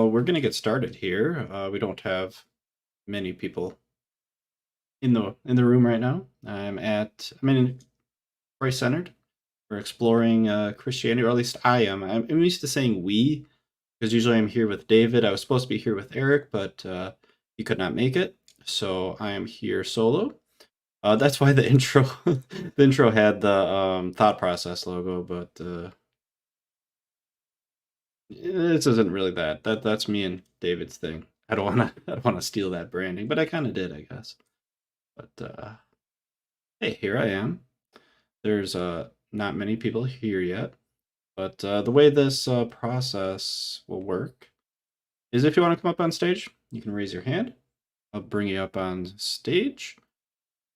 so we're gonna get started here. We don't have many people in the room right now. I'm in Christ centered. We're exploring Christianity, or at least I am. I'm used to saying we because usually I'm here with David. I was supposed to be here with Eric, but he could not make it, so I am here solo. That's why the intro the intro had the thought process logo, but this isn't really that. That's me and David's thing. I don't wanna steal that branding, but I kind of did, I guess. But hey, here I am. There's not many people here yet, but the way this process will work is if you want to come up on stage, you can raise your hand. I'll bring you up on stage,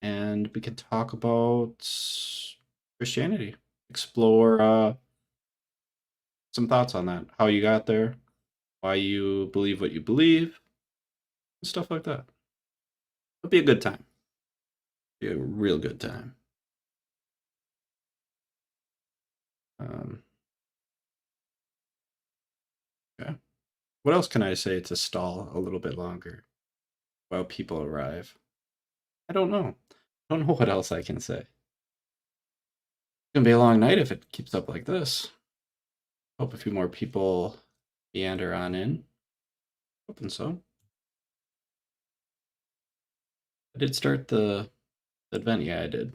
and we can talk about Christianity, explore some thoughts on that, how you got there, why you believe what you believe, stuff like that. It'll be a good time. Be a real good time. Okay. What else can I say to stall a little bit longer while people arrive? I don't know. I don't know what else I can say. It's gonna be a long night if it keeps up like this. Hope a few more people meander on in. Hoping so. I did start the event. Yeah, I did.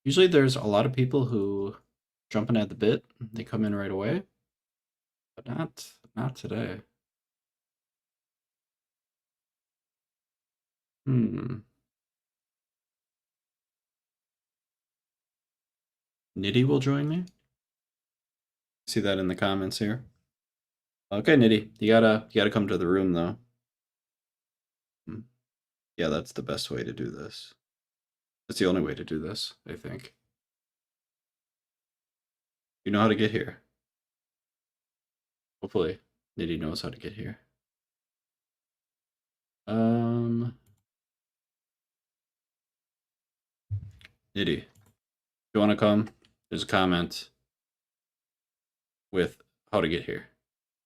Usually there's a lot of people who jumping at the bit. They come in right away, but not today. Nitty will join me. See that in the comments here. Okay, Nitty, you gotta come to the room though. Yeah, that's the best way to do this. That's the only way to do this, I think. You know how to get here. Hopefully, Nitty knows how to get here. Nitty, if you want to come, there's a comment with how to get here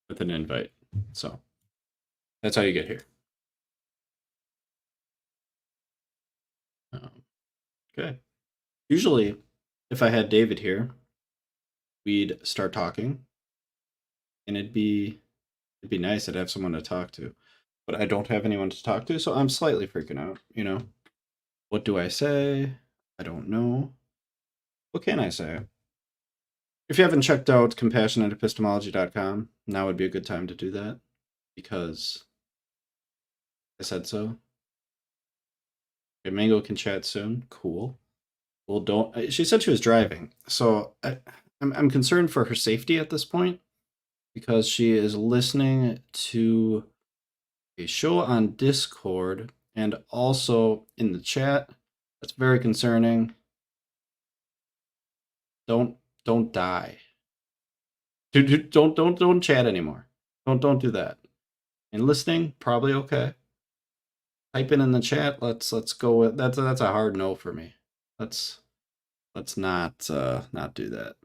with an invite. So that's how you get here. Okay. Usually, if I had David here, we'd start talking, and it'd be nice to have someone to talk to. But I don't have anyone to talk to, so I'm slightly freaking out, you know? What do I say? I don't know. What can I say? If you haven't checked out compassionateepistemology.com, now would be a good time to do that, because I said so. Okay, Mango can chat soon. Cool. Well, don't. She said she was driving, so I'm concerned for her safety at this point, because she is listening to a show on Discord and also in the chat. That's very concerning. Don't die. Don't chat anymore. Don't do that. And listening, probably okay. Typing in the chat, let's go with that's a hard no for me. Let's not do that.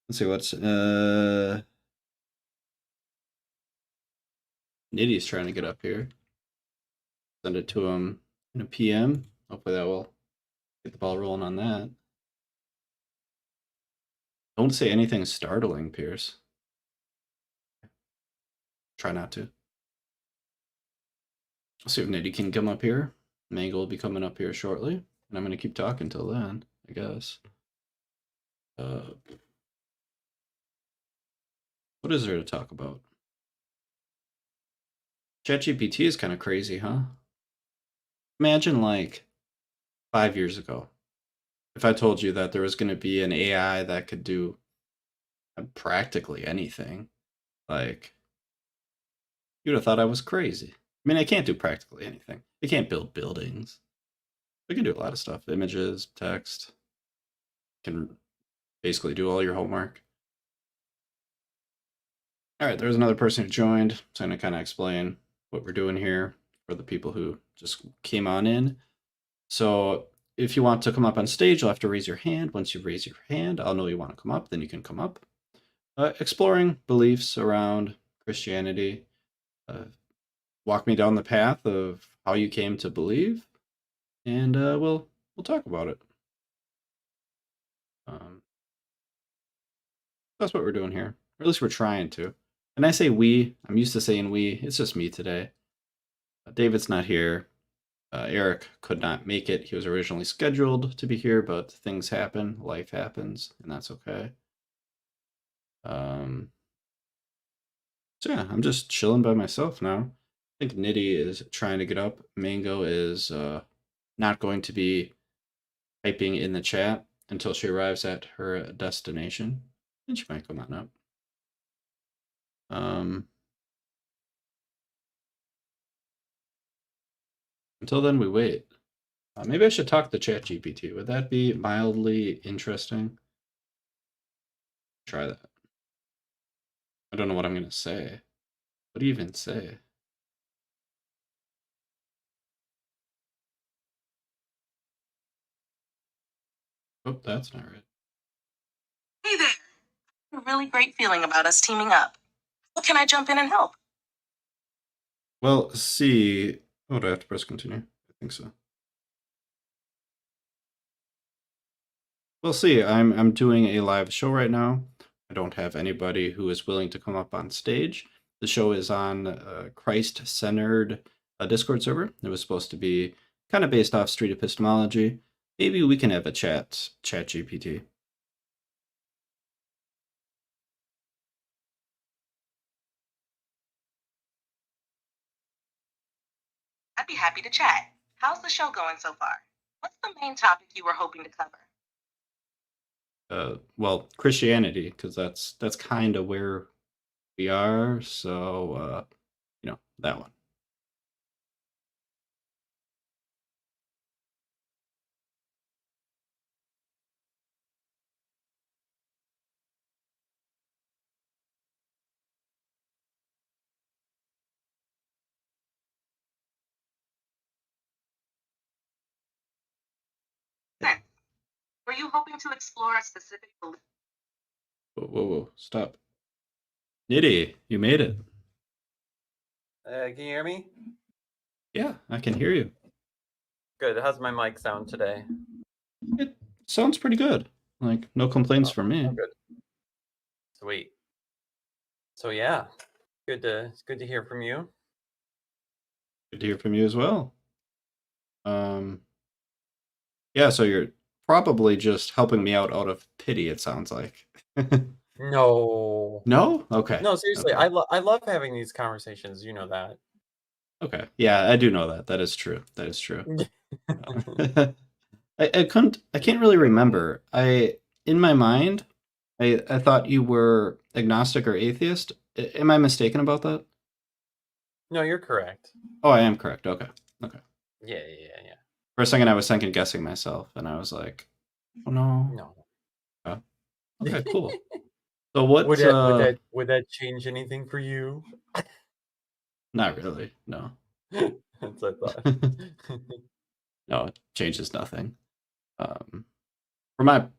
Let's see what's Nitty's trying to get up here. Send it to him in a PM. Hopefully that will get the ball rolling on that. Don't say anything startling, Pierce. Try not to. I'll see if Nitty can come up here. Mango will be coming up here shortly, and I'm going to keep talking till then, I guess. What is there to talk about? ChatGPT is kind of crazy, huh? Imagine like 5 years ago, if I told you that there was going to be an AI that could do practically anything. Like, you'd have thought I was crazy. I mean, I can't do practically anything. I can't build buildings. I can do a lot of stuff. Images, text. Can basically do all your homework. All right, there's another person who joined. So I'm going to kind of explain what we're doing here for the people who just came on in. So if you want to come up on stage, you'll have to raise your hand. Once you raise your hand, I'll know you want to come up, then you can come up. exploring beliefs around Christianity. Uh, Walk me down the path of how you came to believe, and we'll talk about it. Um, that's what we're doing here, or at least we're trying to. And I say we. I'm used to saying we. It's just me today. David's not here. Eric could not make it. He was originally scheduled to be here, but things happen, life happens, and that's okay. Um, so yeah, I'm just chilling by myself now. I think Nitty is trying to get up. Mango is not going to be typing in the chat until she arrives at her destination. And she might come on up. Until then, we wait. Maybe I should talk to ChatGPT. Would that be mildly interesting? Try that. I don't know what I'm going to say. What do you even say? Oh, that's not right. Hey there. A really great feeling about us teaming up. How can I jump in and help? Well, see. Oh, do I have to press continue? I think so. Well, see, I'm doing a live show right now. I don't have anybody who is willing to come up on stage. The show is on a Christ-centered Discord server. It was supposed to be kind of based off Street Epistemology. Maybe we can have a chat GPT. I'd be happy to chat. How's the show going so far? What's the main topic you were hoping to cover? Well, Christianity, because that's kind of where we are. So, that one. Sense. Were you hoping to explore a specific belief? Whoa, stop. Nitty, you made it. Can you hear me? Yeah, I can hear you. Good. How's my mic sound today? It sounds pretty good. Like, no complaints from me. Good. Sweet. So yeah, it's good to hear from you. Good to hear from you as well. Yeah, so you're probably just helping me out of pity, it sounds like. No. No? Okay. No, seriously, Okay. I love having these conversations. You know that. Okay. Yeah, I do know that. That is true. That is true. I can't really remember. In my mind, I thought you were agnostic or atheist. Am I mistaken about that? No, you're correct. Oh, I am correct. Okay. Yeah. For a second, I was second guessing myself, and I was like, "Oh no." No. Oh, okay, cool. So what? Would that change anything for you? Not really. No. That's what I thought. No, it changes nothing. From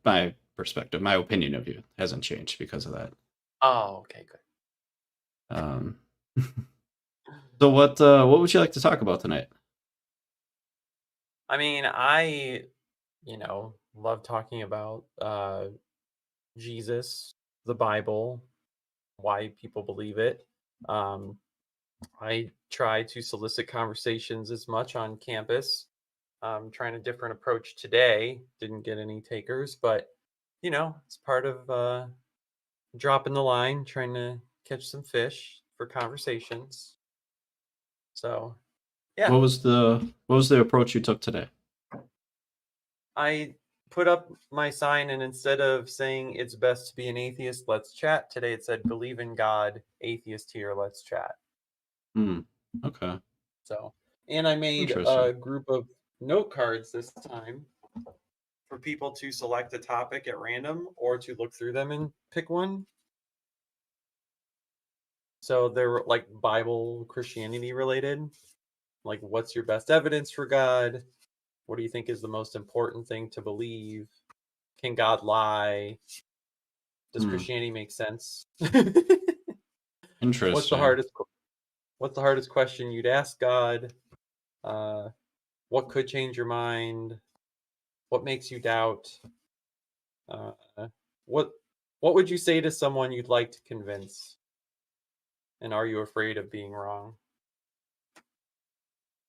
my perspective, my opinion of you hasn't changed because of that. Oh, okay, good. So what would you like to talk about tonight? I mean, I love talking about Jesus, the Bible, why people believe it. I try to solicit conversations as much on campus. Trying a different approach today. Didn't get any takers, but it's part of dropping the line, trying to catch some fish for conversations. So, yeah. What was the approach you took today? I put up my sign, and instead of saying it's best to be an atheist, let's chat. Today it said believe in God, atheist here, let's chat. Okay. So, and I made a group of note cards this time for people to select a topic at random or to look through them and pick one. So they're like Bible, Christianity related. Like, what's your best evidence for God? What do you think is the most important thing to believe? Can God lie? Does Hmm. Christianity make sense? Interesting. What's the hardest question you'd ask God? What could change your mind? What makes you doubt? Uh, what would you say to someone you'd like to convince? And are you afraid of being wrong?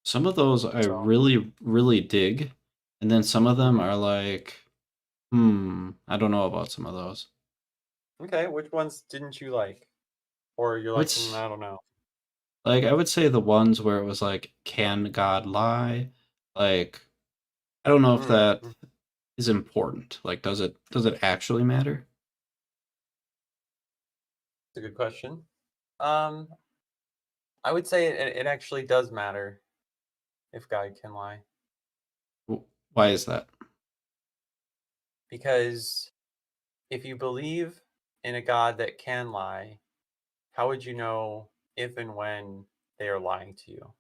Some of those I So, really, really dig, and then some of them mhm. are like, I don't know about some of those. Okay, which ones didn't you like? Or you're like, What's I don't know. like I would say the ones where it was like, can God lie? Like, I don't know if that That's is important. Like, does it actually matter? a good question. Um, I would say it actually does matter if God can lie. Why is that? Because if you believe in a God that can lie, how would you know if and when they are lying to you?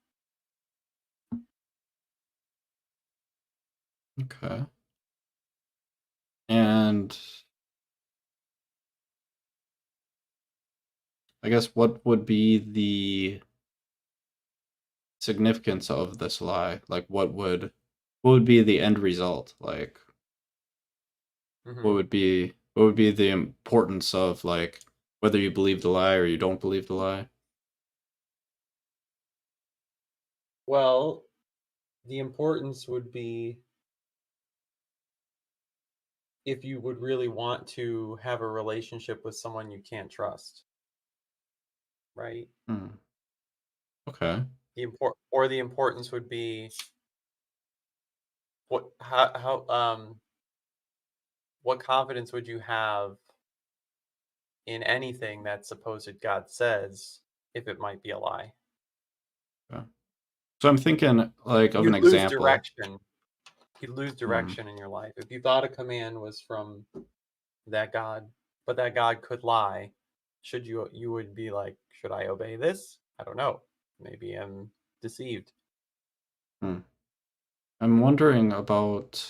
Okay. And I guess what would be the significance of this lie? Like, what would be the end result? Like, what Hmm. would be the importance of, like, whether you believe the lie or you don't believe the lie? Well, the importance would be if you would really want to have a relationship with someone you can't trust, right? Hmm. Okay. The importance would be what confidence would you have in anything that supposed God says if it might be a lie? Okay. So I'm thinking like of an You'd lose example. direction. You'd lose Hmm. direction in your life. If you thought a command was from that God, but that God could lie, you would be like, should I obey this? I don't know. Maybe I'm deceived. Hmm. I'm wondering about.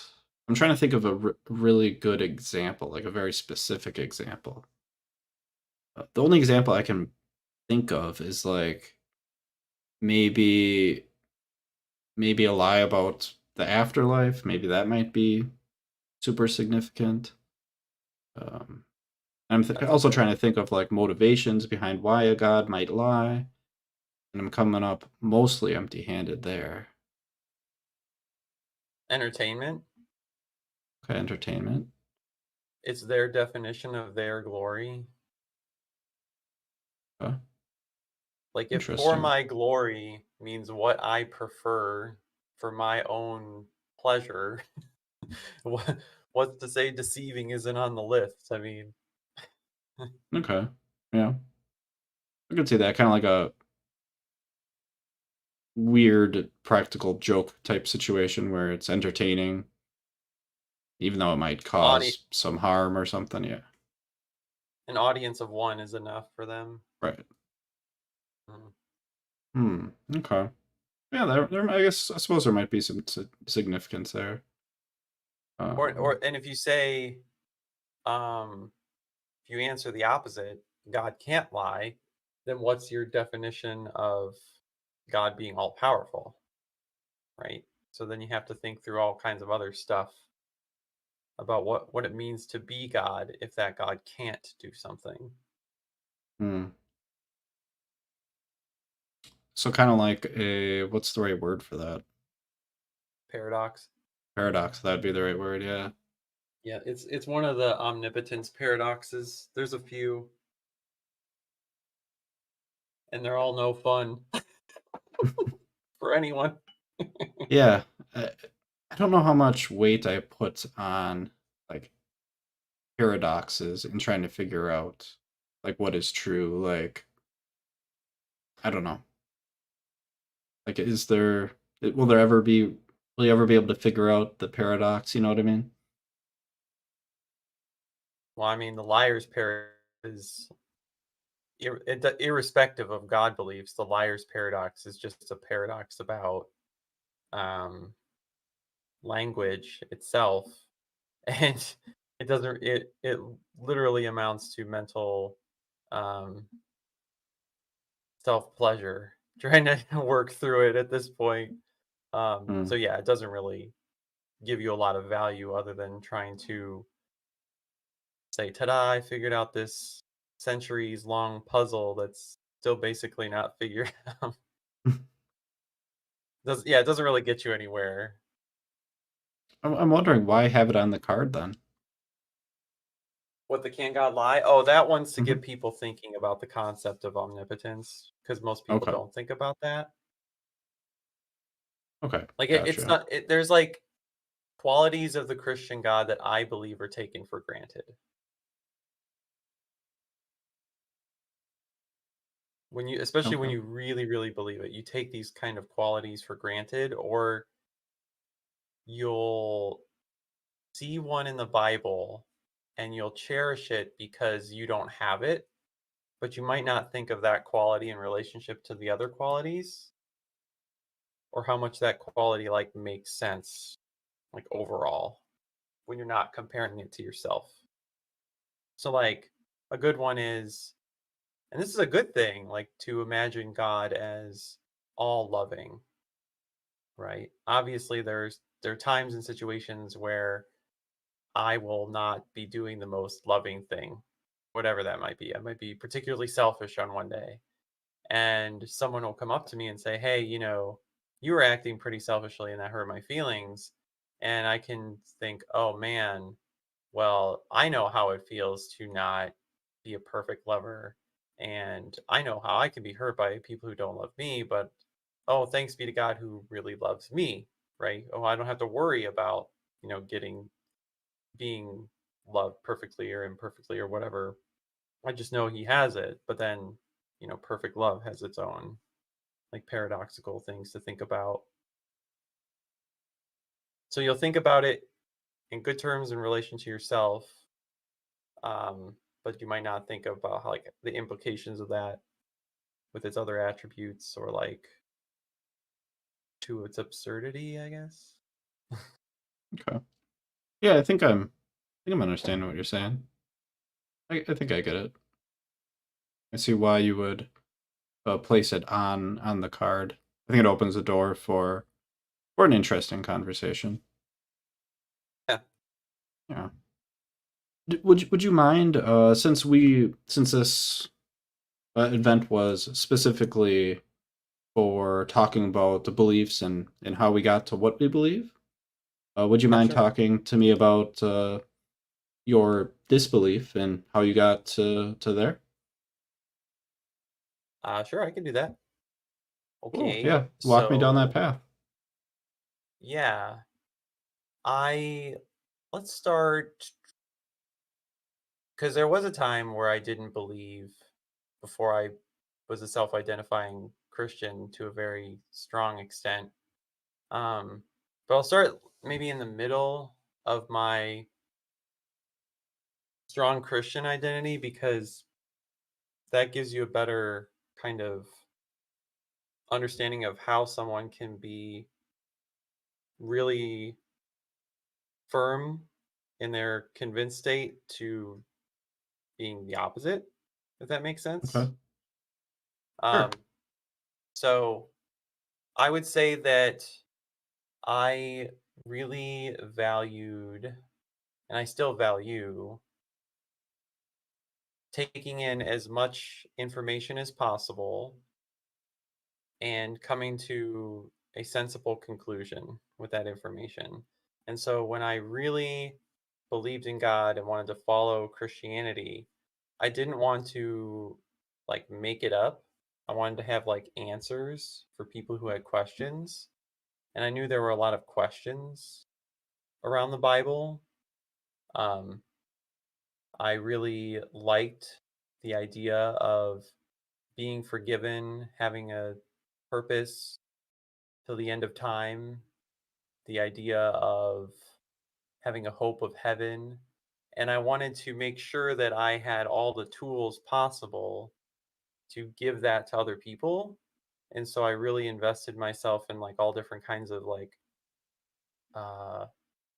I'm trying to think of a really good example, like a very specific example. The only example I can think of is like maybe maybe a lie about the afterlife. Maybe that might be super significant. Um, That's also okay. trying to think of like motivations behind why a god might lie, and I'm coming up mostly empty-handed there. Entertainment, Okay, entertainment. it's their definition of their glory. Okay, Like if for interesting. my glory means what I prefer for my own pleasure, what what's to say deceiving isn't on the list? I mean, Okay, yeah, I could see that kind of like a weird practical joke type situation where it's entertaining, even though it might audi- cause some harm or something. Yeah, an audience of one is enough for them. right. Mm. Okay. Yeah, I suppose there might be some significance there. Or Um, and if you say, um, if you answer the opposite, God can't lie, then what's your definition of God being all powerful, right? So then you have to think through all kinds of other stuff about what it means to be God if that God can't do something. hmm. So kind of like a what's the right word for that? Paradox. Paradox. That'd be the right word. Yeah. Yeah, it's one of the omnipotence paradoxes. There's a few, and they're all no fun for anyone. Yeah. I, I don't know how much weight I put on like paradoxes and trying to figure out like what is true. Like I don't know. Like will there ever be will you ever be able to figure out the paradox? You know what I mean? Well, I mean, the liar's paradox is irrespective of God beliefs. The liar's paradox is just a paradox about um, language itself, and it doesn't it literally amounts to mental um self pleasure trying to work through it at this point. So Mm. yeah, it doesn't really give you a lot of value other than trying to say, "Ta-da! I figured out this centuries long puzzle that's still basically not figured out." Does Yeah, it doesn't really get you anywhere. I'm wondering why have it on the card then? What the Can God Lie? Oh, that one's to get Hmm. people thinking about the concept of omnipotence because most people Okay. don't think about that. Okay. Like it's Gotcha. not. There's like qualities of the Christian God that I believe are taken for granted. Especially when Okay. you really, really believe it, you take these kind of qualities for granted, or you'll see one in the Bible and you'll cherish it because you don't have it, but you might not think of that quality in relationship to the other qualities or how much that quality like makes sense like overall when you're not comparing it to yourself. So like a good one is, and this is a good thing, like to imagine God as all loving, right? Obviously there are times and situations where I will not be doing the most loving thing, whatever that might be. I might be particularly selfish on one day, and someone will come up to me and say, "Hey, you were acting pretty selfishly and that hurt my feelings." And I can think, "Oh man, well, I know how it feels to not be a perfect lover, and I know how I can be hurt by people who don't love me, but oh, thanks be to God who really loves me, right? Oh, I don't have to worry about, getting being loved perfectly or imperfectly or whatever. I just know he has it." But then, perfect love has its own like paradoxical things to think about. So you'll think about it in good terms in relation to yourself, but you might not think about how, like the implications of that with its other attributes or like to its absurdity, I guess. Okay. Yeah, I think I'm understanding what you're saying. I think I get it. I see why you would place it on the card. I think it opens the door for an interesting conversation. Yeah, Yeah. Would you mind since this event was specifically for talking about the beliefs and how we got to what we believe? Would you yeah, mind sure. talking to me about your disbelief and how you got to there? Sure, I can do that. Cool. Okay, Yeah. Walk me down that so path. yeah, I let's start because there was a time where I didn't believe before I was a self-identifying Christian to a very strong extent. Um, but I'll start maybe in the middle of my strong Christian identity because that gives you a better kind of understanding of how someone can be really firm in their convinced state to being the opposite, if that makes sense. Okay. Sure. Um, so I would say that I really valued, and I still value, taking in as much information as possible and coming to a sensible conclusion with that information. And so when I really believed in God and wanted to follow Christianity, I didn't want to like make it up. I wanted to have like answers for people who had questions. And I knew there were a lot of questions around the Bible. Um, I really liked the idea of being forgiven, having a purpose till the end of time, the idea of having a hope of heaven. And I wanted to make sure that I had all the tools possible to give that to other people. And so I really invested myself in like all different kinds of like uh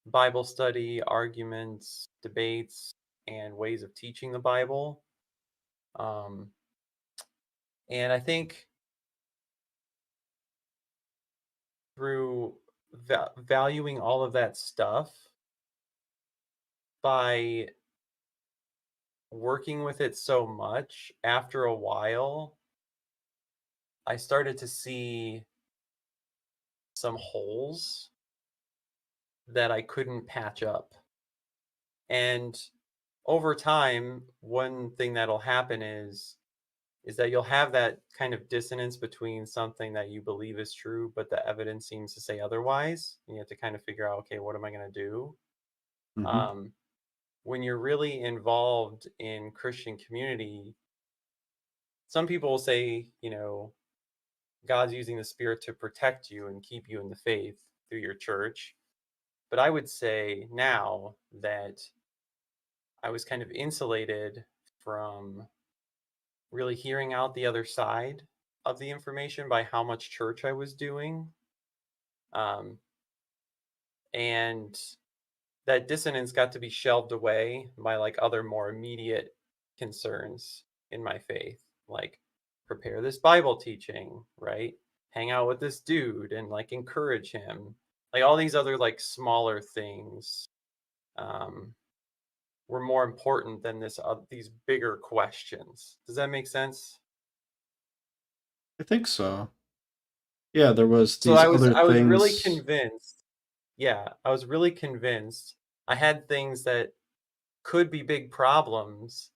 Bible study, arguments, debates, and ways of teaching the Bible. Um, and I think through valuing all of that stuff, by working with it so much, after a while, I started to see some holes that I couldn't patch up. And over time, one thing that'll happen is that you'll have that kind of dissonance between something that you believe is true, but the evidence seems to say otherwise. And you have to kind of figure out, okay, what am I going to do? Hmm. Um, when you're really involved in Christian community, some people will say, God's using the Spirit to protect you and keep you in the faith through your church. But I would say now that I was kind of insulated from really hearing out the other side of the information by how much church I was doing. Um, and that dissonance got to be shelved away by like other more immediate concerns in my faith, like prepare this Bible teaching, right? Hang out with this dude and like encourage him. Like all these other like smaller things um, were more important than these bigger questions. Does that make sense? I think so. Yeah, there was So these other I was really things. convinced. Yeah, I was really convinced I had things that could be big problems,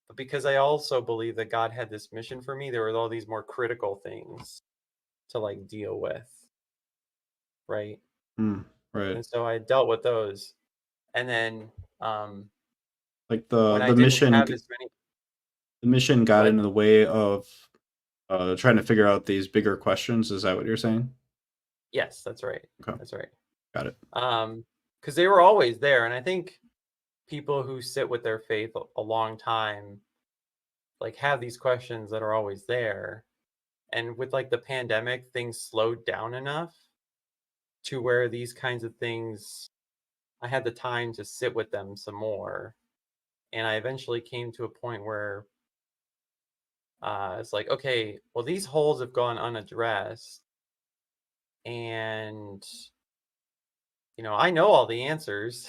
but because I also believe that God had this mission for me, there were all these more critical things to like deal with, right? Hmm, right. And so I dealt with those. And then um Like when I the didn't mission have as many the mission got what? in the way of trying to figure out these bigger questions. Is that what you're saying? Yes, that's right. Okay, That's right. got it. Because they were always there. And I think people who sit with their faith a long time like have these questions that are always there. And with like the pandemic, things slowed down enough to where these kinds of things, I had the time to sit with them some more. And I eventually came to a point where it's like, okay, well, these holes have gone unaddressed. And, I know all the answers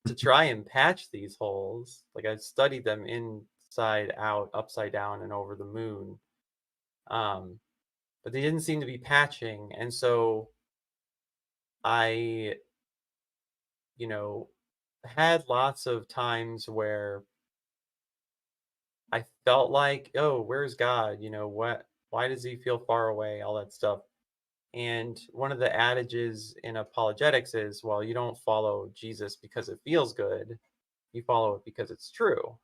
to try and patch these holes. Like I've studied them inside out, upside down, and over the moon. Um, but they didn't seem to be patching. And so I, you know, had lots of times where I felt like, oh, where's God? Why does he feel far away? All that stuff. And one of the adages in apologetics is, well, you don't follow Jesus because it feels good. You follow it because it's true.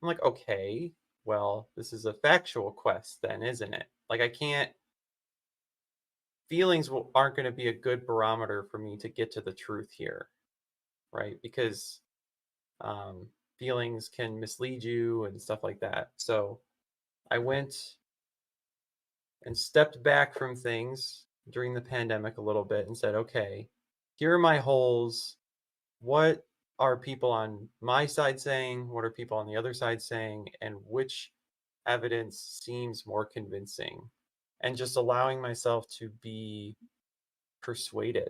I'm like, okay, well, this is a factual quest then, isn't it? Like I can't feelings aren't going to be a good barometer for me to get to the truth here, right? Because um, feelings can mislead you and stuff like that. So I went and stepped back from things during the pandemic a little bit and said, okay, here are my holes. What are people on my side saying? What are people on the other side saying? And which evidence seems more convincing? And just allowing myself to be persuaded,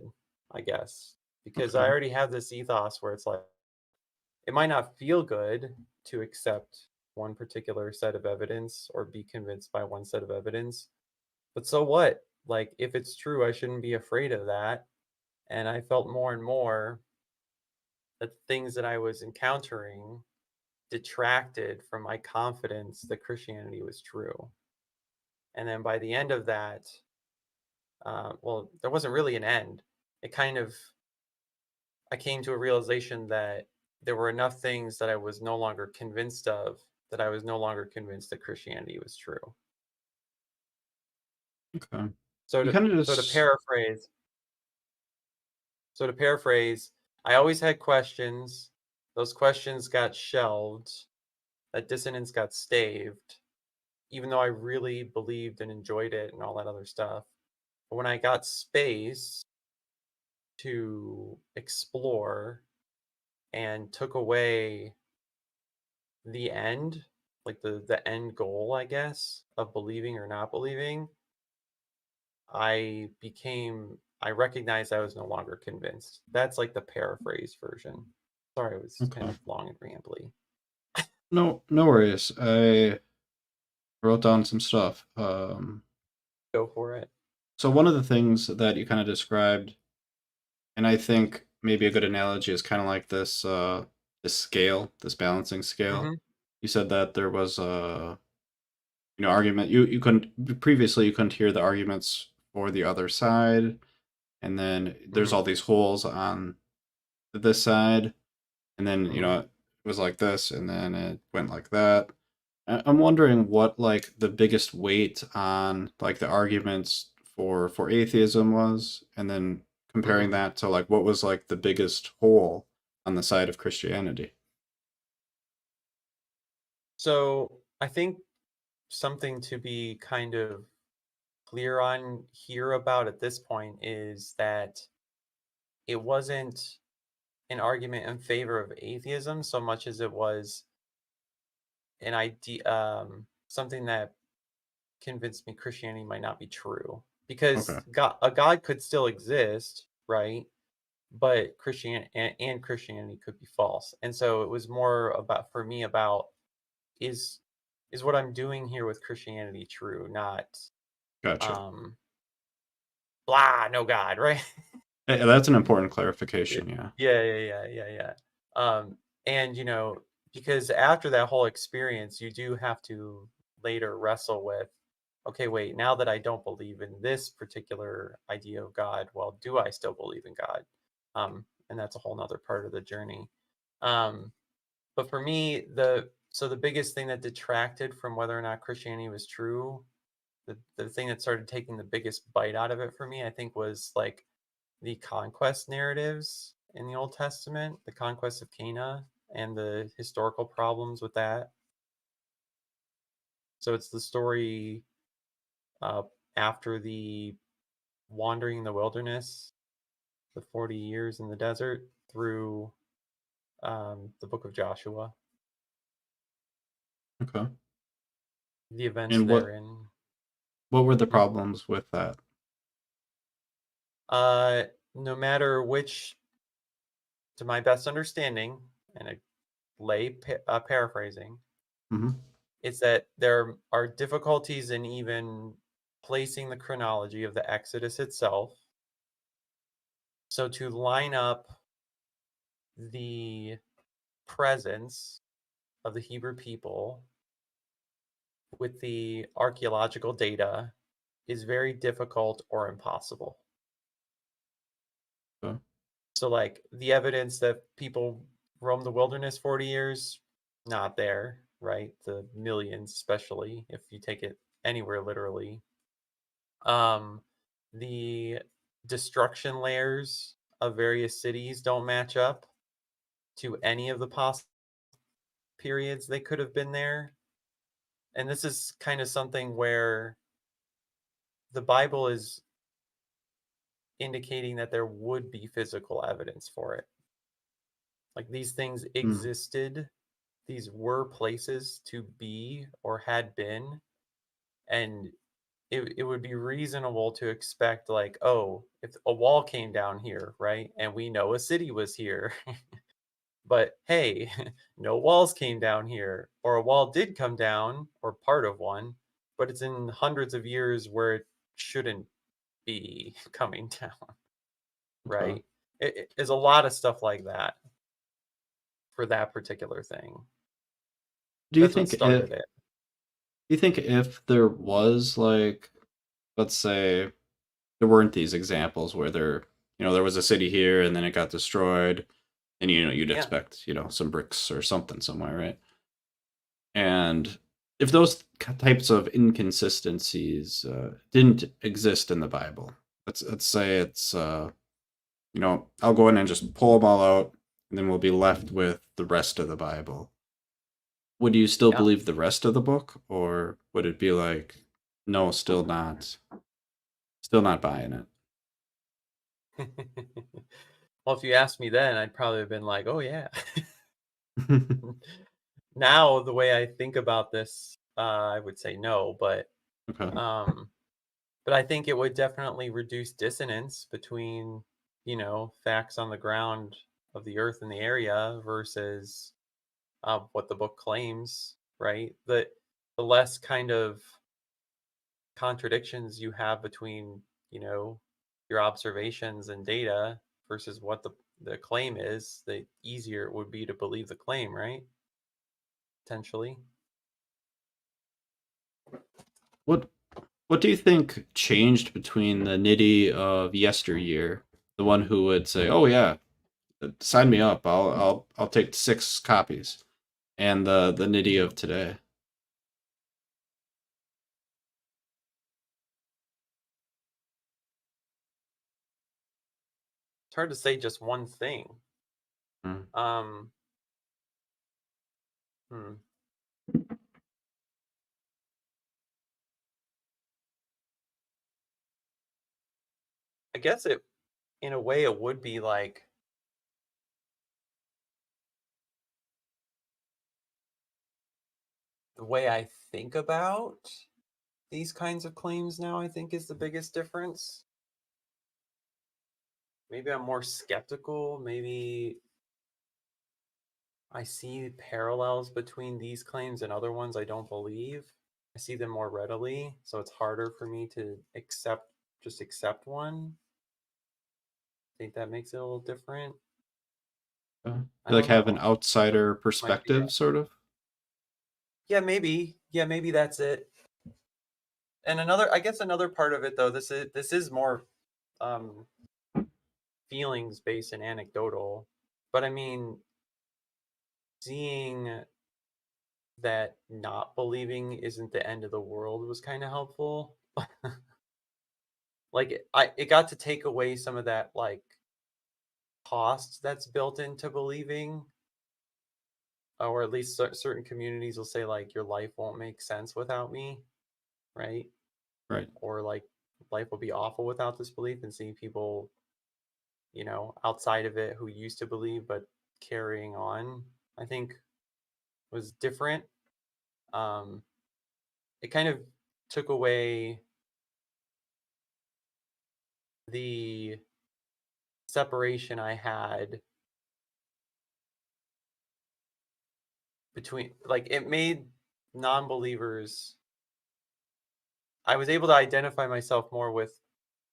I guess, because I Okay. already have this ethos where it's like, it might not feel good to accept one particular set of evidence or be convinced by one set of evidence, but so what? Like, if it's true, I shouldn't be afraid of that. And I felt more and more that things that I was encountering detracted from my confidence that Christianity was true. And then by the end of that, well, there wasn't really an end. It kind of, I came to a realization that there were enough things that I was no longer convinced of that I was no longer convinced that Christianity was true. Okay. So You to kind of so to just paraphrase, So to paraphrase, I always had questions. Those questions got shelved. That dissonance got staved, even though I really believed and enjoyed it and all that other stuff. But when I got space to explore and took away the end, like the end goal, I guess, of believing or not believing, I recognized I was no longer convinced. That's like the paraphrase version. Sorry, it was kind Okay. of long and rambly. No worries. I wrote down some stuff. Go for it. So one of the things that you kind of described, and I think maybe a good analogy is kind of like this scale, this balancing scale. Hmm. You said that there was a argument. You couldn't previously you couldn't hear the arguments for the other side, and then there's Hmm. all these holes on this side, and then Hmm. it was like this, and then it went like that. I'm wondering what like the biggest weight on like the arguments for atheism was, and then comparing Hmm. that to like what was like the biggest hole on the side of Christianity. So I think something to be kind of clear on here about at this point is that it wasn't an argument in favor of atheism so much as it was an idea, something that convinced me Christianity might not be true Okay, because a God could still exist, right? But and Christianity could be false, and so it was more about for me about is is what I'm doing here with Christianity true, not gotcha. um blah, no God, right? That's an important Yeah, clarification. Yeah, yeah. And because after that whole experience, you do have to later wrestle with, okay, wait, now that I don't believe in this particular idea of God, well, do I still believe in God? And that's a whole nother part of the journey. Um, but for me, the biggest thing that detracted from whether or not Christianity was true, the thing that started taking the biggest bite out of it for me, I think, was like the conquest narratives in the Old Testament, the conquest of Cana, and the historical problems with that. So it's the story uh, after the wandering in the wilderness, the 40 years in the desert, through the book of Joshua, okay. the events And therein. what were the Mhm. problems with that? Uh, no matter which, to my best understanding, and a paraphrasing, Hmm. it's that there are difficulties in even placing the chronology of the Exodus itself. So to line up the presence of the Hebrew people with the archaeological data is very difficult or impossible. Okay. So, like the evidence that people roamed the wilderness 40 years, not there, right? The millions, especially if you take it anywhere literally. Um, the destruction layers of various cities don't match up to any of the possible periods they could have been there. And this is kind of something where the Bible is indicating that there would be physical evidence for it. Like these things Mm. existed, these were places to be or had been. And it would be reasonable to expect, like, oh, if a wall came down here, right? And we know a city was here. But hey, no walls came down here, or a wall did come down, or part of one, but it's in hundreds of years where it shouldn't be coming down, Okay. right? There's a lot of stuff like that for that particular thing. Do you That's what think if started it. there was like, let's say there weren't these examples where there was a city here and then it got destroyed, and you'd Yeah. expect some bricks or something somewhere, right? And if those types of inconsistencies didn't exist in the Bible, let's say it's I'll go in and just pull them all out, and then we'll be left with the rest of the Bible. Would you still Yeah. believe the rest of the book, or would it be like, no, still not buying it? Well, if you asked me then, I'd probably have been like, "Oh yeah." Now, the way I think about this, I would say no, Okay. um, but I think it would definitely reduce dissonance between, facts on the ground of the earth and the area versus what the book claims, right? The less kind of contradictions you have between, you know, your observations and data versus what the claim is, the easier it would be to believe the claim, right? Potentially. What What do you think changed between the Nitty of yesteryear, the one who would say, "Oh yeah, sign me up. I'll take 6 copies," and the Nitty of today? It's hard to say just one thing. Mm. Um, hmm. I guess it, in a way, it would be like the way I think about these kinds of claims now, I think is the biggest difference. Maybe I'm more skeptical. Maybe I see parallels between these claims and other ones I don't believe. I see them more readily, so it's harder for me to accept one. I think that makes it a little different. I You like don't have an know. What outsider might be perspective, sort of. Yeah, maybe. Yeah, maybe that's it. And I guess another part of it though, this is more um feelings based and anecdotal. But I mean, seeing that not believing isn't the end of the world was kind of helpful. Like it got to take away some of that like cost that's built into believing, or at least certain communities will say like your life won't make sense without me, right? Right. Or like life will be awful without this belief, and seeing people, outside of it who used to believe but carrying on, I think was different. Um, it kind of took away the separation I had between, like, it made non-believers, I was able to identify myself more with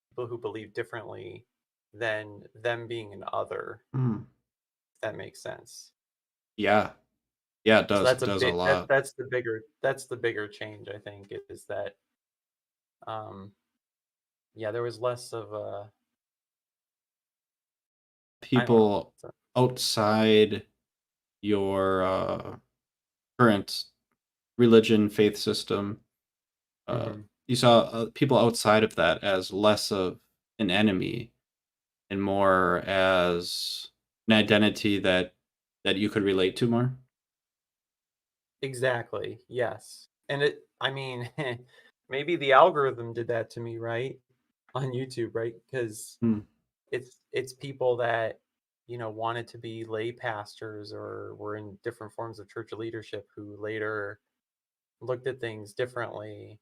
people who believe differently than them being an other, Mm. if that makes sense. Yeah. Yeah, it So does. It does a lot. that's the bigger change, I think, is that um yeah, there was less of a, I don't know. People outside your current religion, faith system, Mhm. you saw people outside of that as less of an enemy and more as an identity that you could relate to more. Exactly. Yes. And I mean, maybe the algorithm did that to me, right? On YouTube, right? Because Hmm. it's people that, wanted to be lay pastors or were in different forms of church leadership who later looked at things differently.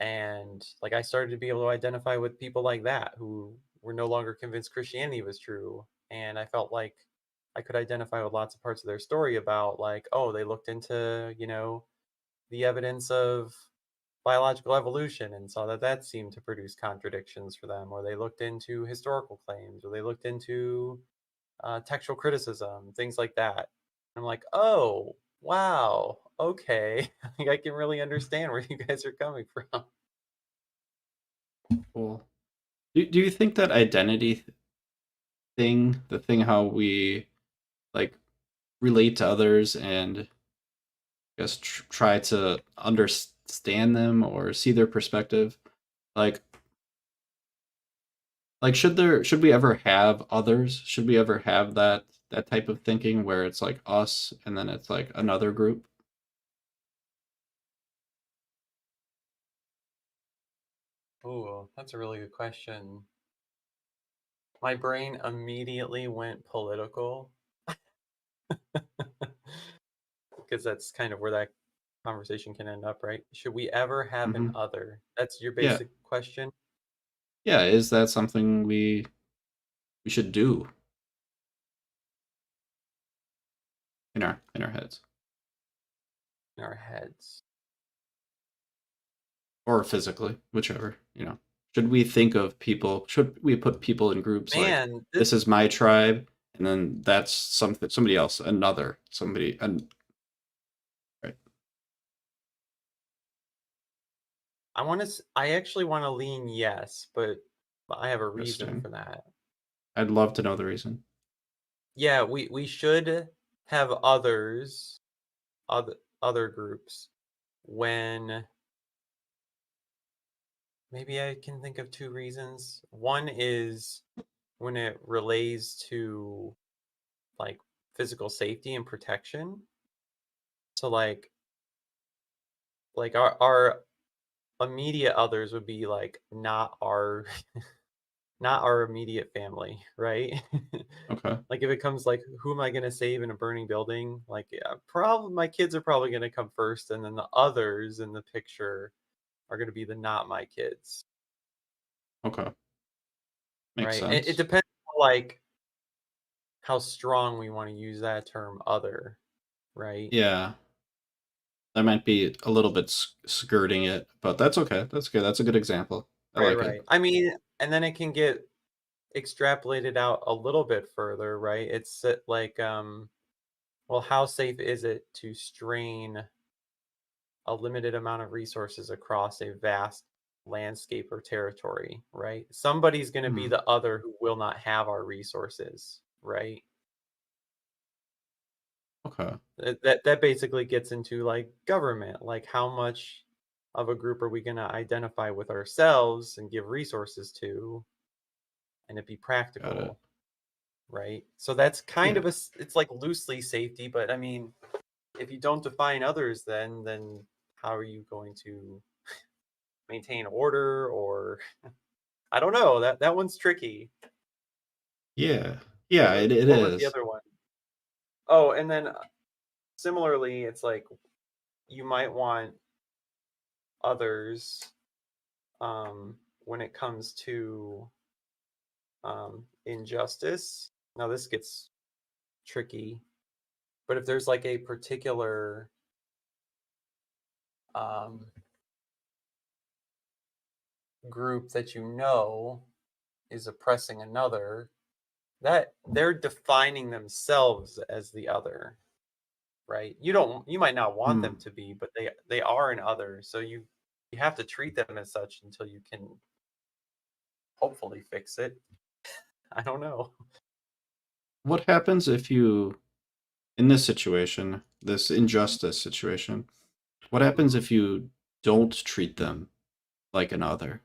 And like I started to be able to identify with people like that who were no longer convinced Christianity was true. And I felt like I could identify with lots of parts of their story about like, oh, they looked into, the evidence of biological evolution and saw that that seemed to produce contradictions for them, or they looked into historical claims, or they looked into textual criticism, things like that. I'm like, oh, wow, okay. Like, I can really understand where you guys are coming from. Cool. Do you think that identity thing, the thing how we like relate to others and I guess try to understand them or see their perspective, like should we ever have others? Should we ever have that type of thinking where it's like us and then it's like another group? Oh, that's a really good question. My brain immediately went political because that's kind of where that conversation can end up, right? Should we ever have an Hmm. other? That's your Yeah, basic question yeah. Is that something we should do in our heads, in our heads. or physically, whichever? Should we think of people? Should we put people in groups like Man, this is my tribe, and then that's somebody else, another somebody, and right? I actually want to lean yes, but I have a reason Interesting. for that. I'd love to know the reason. Yeah, we should have other groups when maybe I can think of two reasons. One is when it relates to like physical safety and protection. So like our immediate others would be like not our not our immediate family, right? Okay, Like if it comes like who am I going to save in a burning building? Like yeah, probably my kids are probably going to come first and then the others in the picture are going to be the not my kids, okay, makes right? It sense. depends on like how strong we want to use that term other, right? Yeah, that might be a little bit skirting it, but that's okay. That's good. That's a good example. I Right, like it. right. I mean, and then it can get extrapolated out a little bit further, right? It's like well, how safe is it to strain a limited amount of resources across a vast landscape or territory, right? Somebody's going to be Hmm. the other who will not have our resources, right? Okay. That basically gets into like government, like how much of a group are we going to identify with ourselves and give resources to and it be Got it. practical, right? So that's kind Yeah. of it's like loosely safety, but I mean, if you don't define others then how are you going to maintain order or I don't know. That one's tricky. Yeah. Yeah. It What was the is. other one? Oh, and then similarly, it's like you might want others when it comes to injustice. Now this gets tricky, but if there's like a particular um, group that you know is oppressing another, that they're defining themselves as the other, right? You might not want them Hmm. to be, but they are an other. So you have to treat them as such until you can hopefully fix it. I don't know. What happens if you, in this situation, this injustice situation, what happens Mhm. if you don't treat them like another?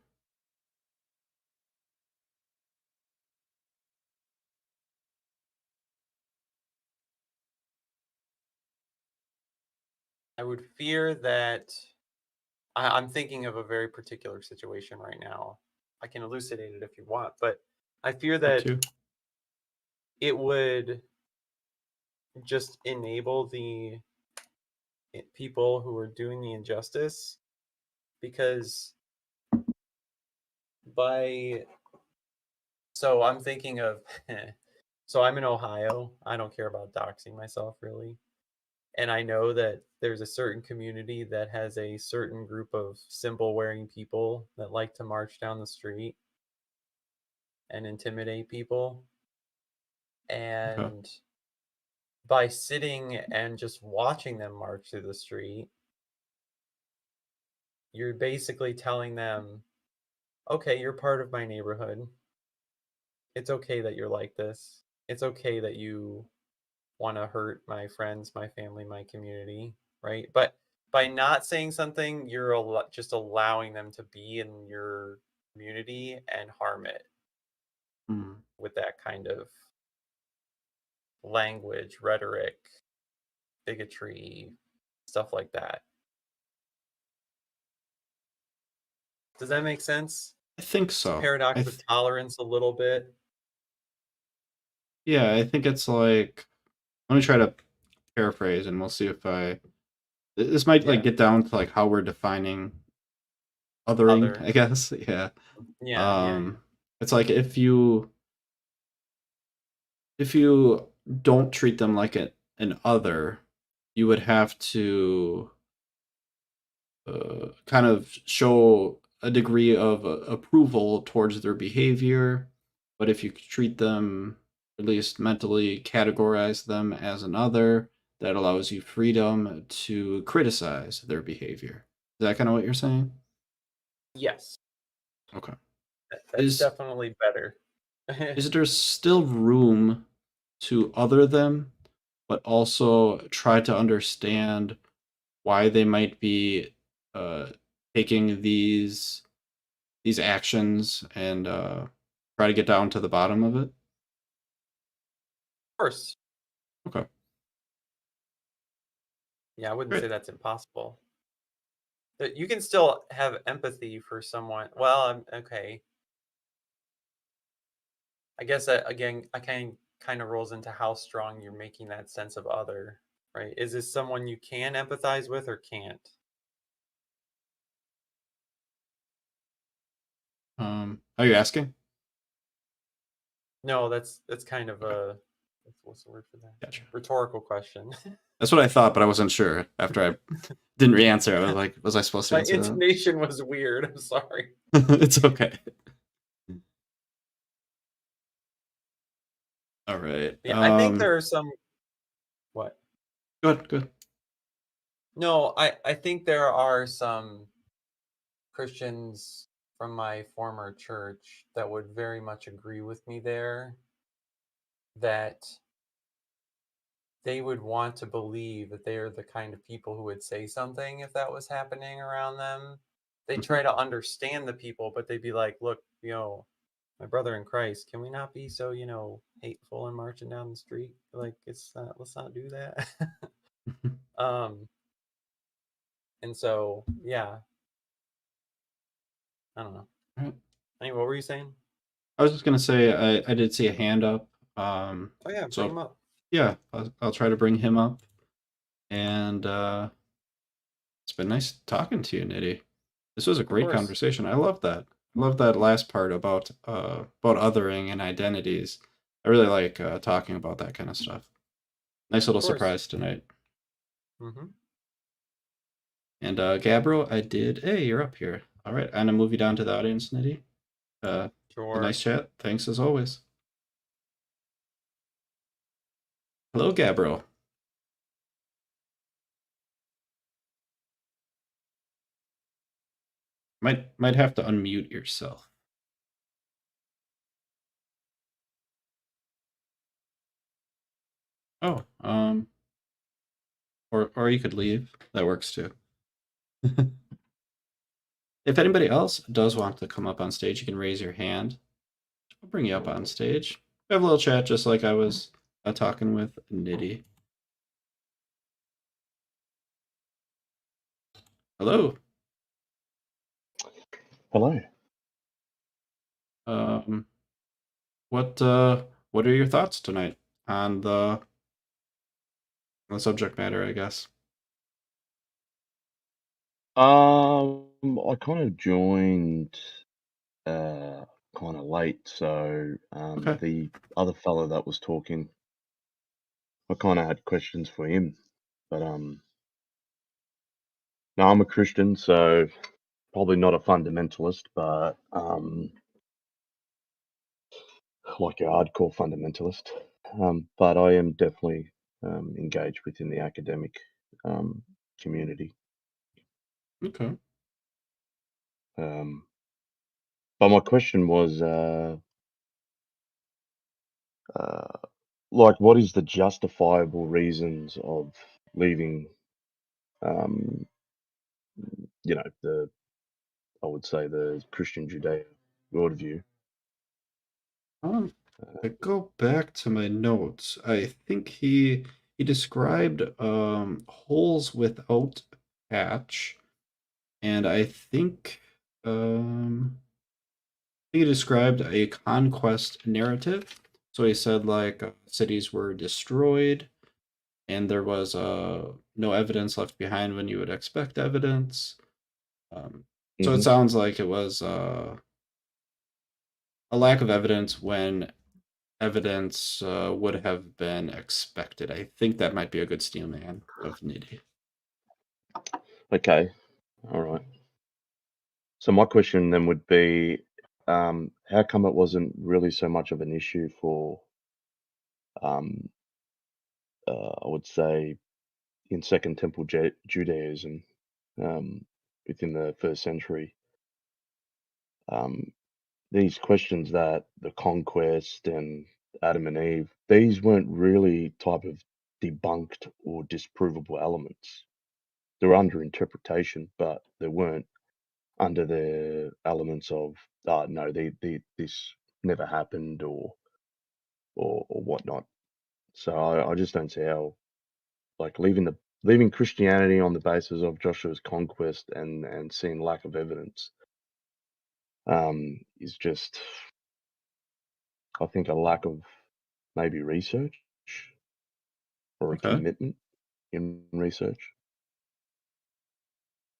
I would fear that I'm thinking of a very particular situation right now. I can elucidate it if you want, but I fear Up that to you. it would just enable the people who are doing the injustice because by so I'm thinking of so I'm in Ohio. I don't care about doxing myself really. And I know that there's a certain community that has a certain group of symbol wearing people that like to march down the street and intimidate people. Okay. And by sitting and just watching them march through the street, you're basically telling them, okay, you're part of my neighborhood. It's okay that you're like this. It's okay that you want to hurt my friends, my family, my community, right? But by not saying something, you're just allowing them to be in your community and harm it Hmm. with that kind of language, rhetoric, bigotry, stuff like that. Does that make sense? I think It's a so. paradox of tolerance a little bit. Yeah, I think it's like, let me try to paraphrase, and we'll see if this might like Yeah. get down to like how we're defining othering, Other. I guess. Yeah. Yeah. It's like if you don't treat them like an other, you would have to kind of show a degree of approval towards their behavior. But if you treat them, at least mentally categorize them as an other, that allows you freedom to criticize their behavior. Is that kind of what you're saying? Yes. Okay. That's Is definitely better. is there still room to other them, but also try to understand why they might be uh, taking these actions and try to get down to the bottom of it? Of course. Okay, Yeah, I wouldn't say great. that's impossible. That you can still have empathy for someone. Well, okay. I guess that again, I kind of rolls into how strong you're making that sense of other, right? Is this someone you can empathize with or can't? Are you asking? No, that's kind of Okay, a what's the word for that? gotcha. Rhetorical question. That's what I thought, but I wasn't sure. After I didn't re-answer, I was like, was I supposed to My answer intonation was weird. I'm sorry. that? It's okay. All right. Yeah, I think there are some what? Good, good. No, I think there are some Christians from my former church that would very much agree with me there that they would want to believe that they are the kind of people who would say something if that was happening around them. They Mhm. try to understand the people, but they'd be like, look, my brother in Christ, can we not be so, hateful and marching down the street? Like, let's not do that. um, and so, yeah, I don't know. All right. Anyway, what were you saying? I was just gonna say I did see a hand up. Oh yeah, bring him So up. yeah, I'll try to bring him up. And it's been nice talking to you, Nitty. This was a Of great course, conversation. I love that. I love that last part about othering and identities. I really like talking about that kind of stuff. Nice of little course. surprise tonight. Hmm. And Gabriel, I did. Hey, you're up here. All right, I'm gonna move you down to the audience, Nitty. A Sure. nice chat. Thanks as always. Hello, Gabriel. Might have to unmute yourself. Oh, or you could leave. That works too. If anybody else does want to come up on stage, you can raise your hand. I'll bring you up on stage. Have a little chat, just like I was talking with Nitty. Hello. Hello. Um, what are your thoughts tonight on the subject matter? I guess. I kind of joined kind of late, so Okay. the other fellow that was talking, I kind of had questions for him, but no, I'm a Christian, so probably not a fundamentalist, but like a hardcore fundamentalist. But I am definitely engaged within the academic um, community. Okay. Um, but my question was. Uh, like, what is the justifiable reasons of leaving, um, I would say the Christian Judeo worldview? Um, Uh, I go back to my notes. I think he described holes without patch, and I think he described a conquest narrative. So he said like cities were destroyed, and there was no evidence left behind when you would expect evidence. So it Hmm. sounds like it was a lack of evidence when evidence would have been expected. I think that might be a good steel man of Niddy. Okay, all right. So my question then would be, how come it wasn't really so much of an issue for, um, I would say, in Second Temple Judaism, um, within the first century? Um, these questions that the conquest and Adam and Eve, these weren't really type of debunked or disprovable elements. They were under interpretation, but they weren't under the elements of no, this never happened or whatnot. So I just don't see how like leaving Christianity on the basis of Joshua's conquest and seeing lack of evidence is just, I think, a lack of maybe research or a Okay. commitment in research.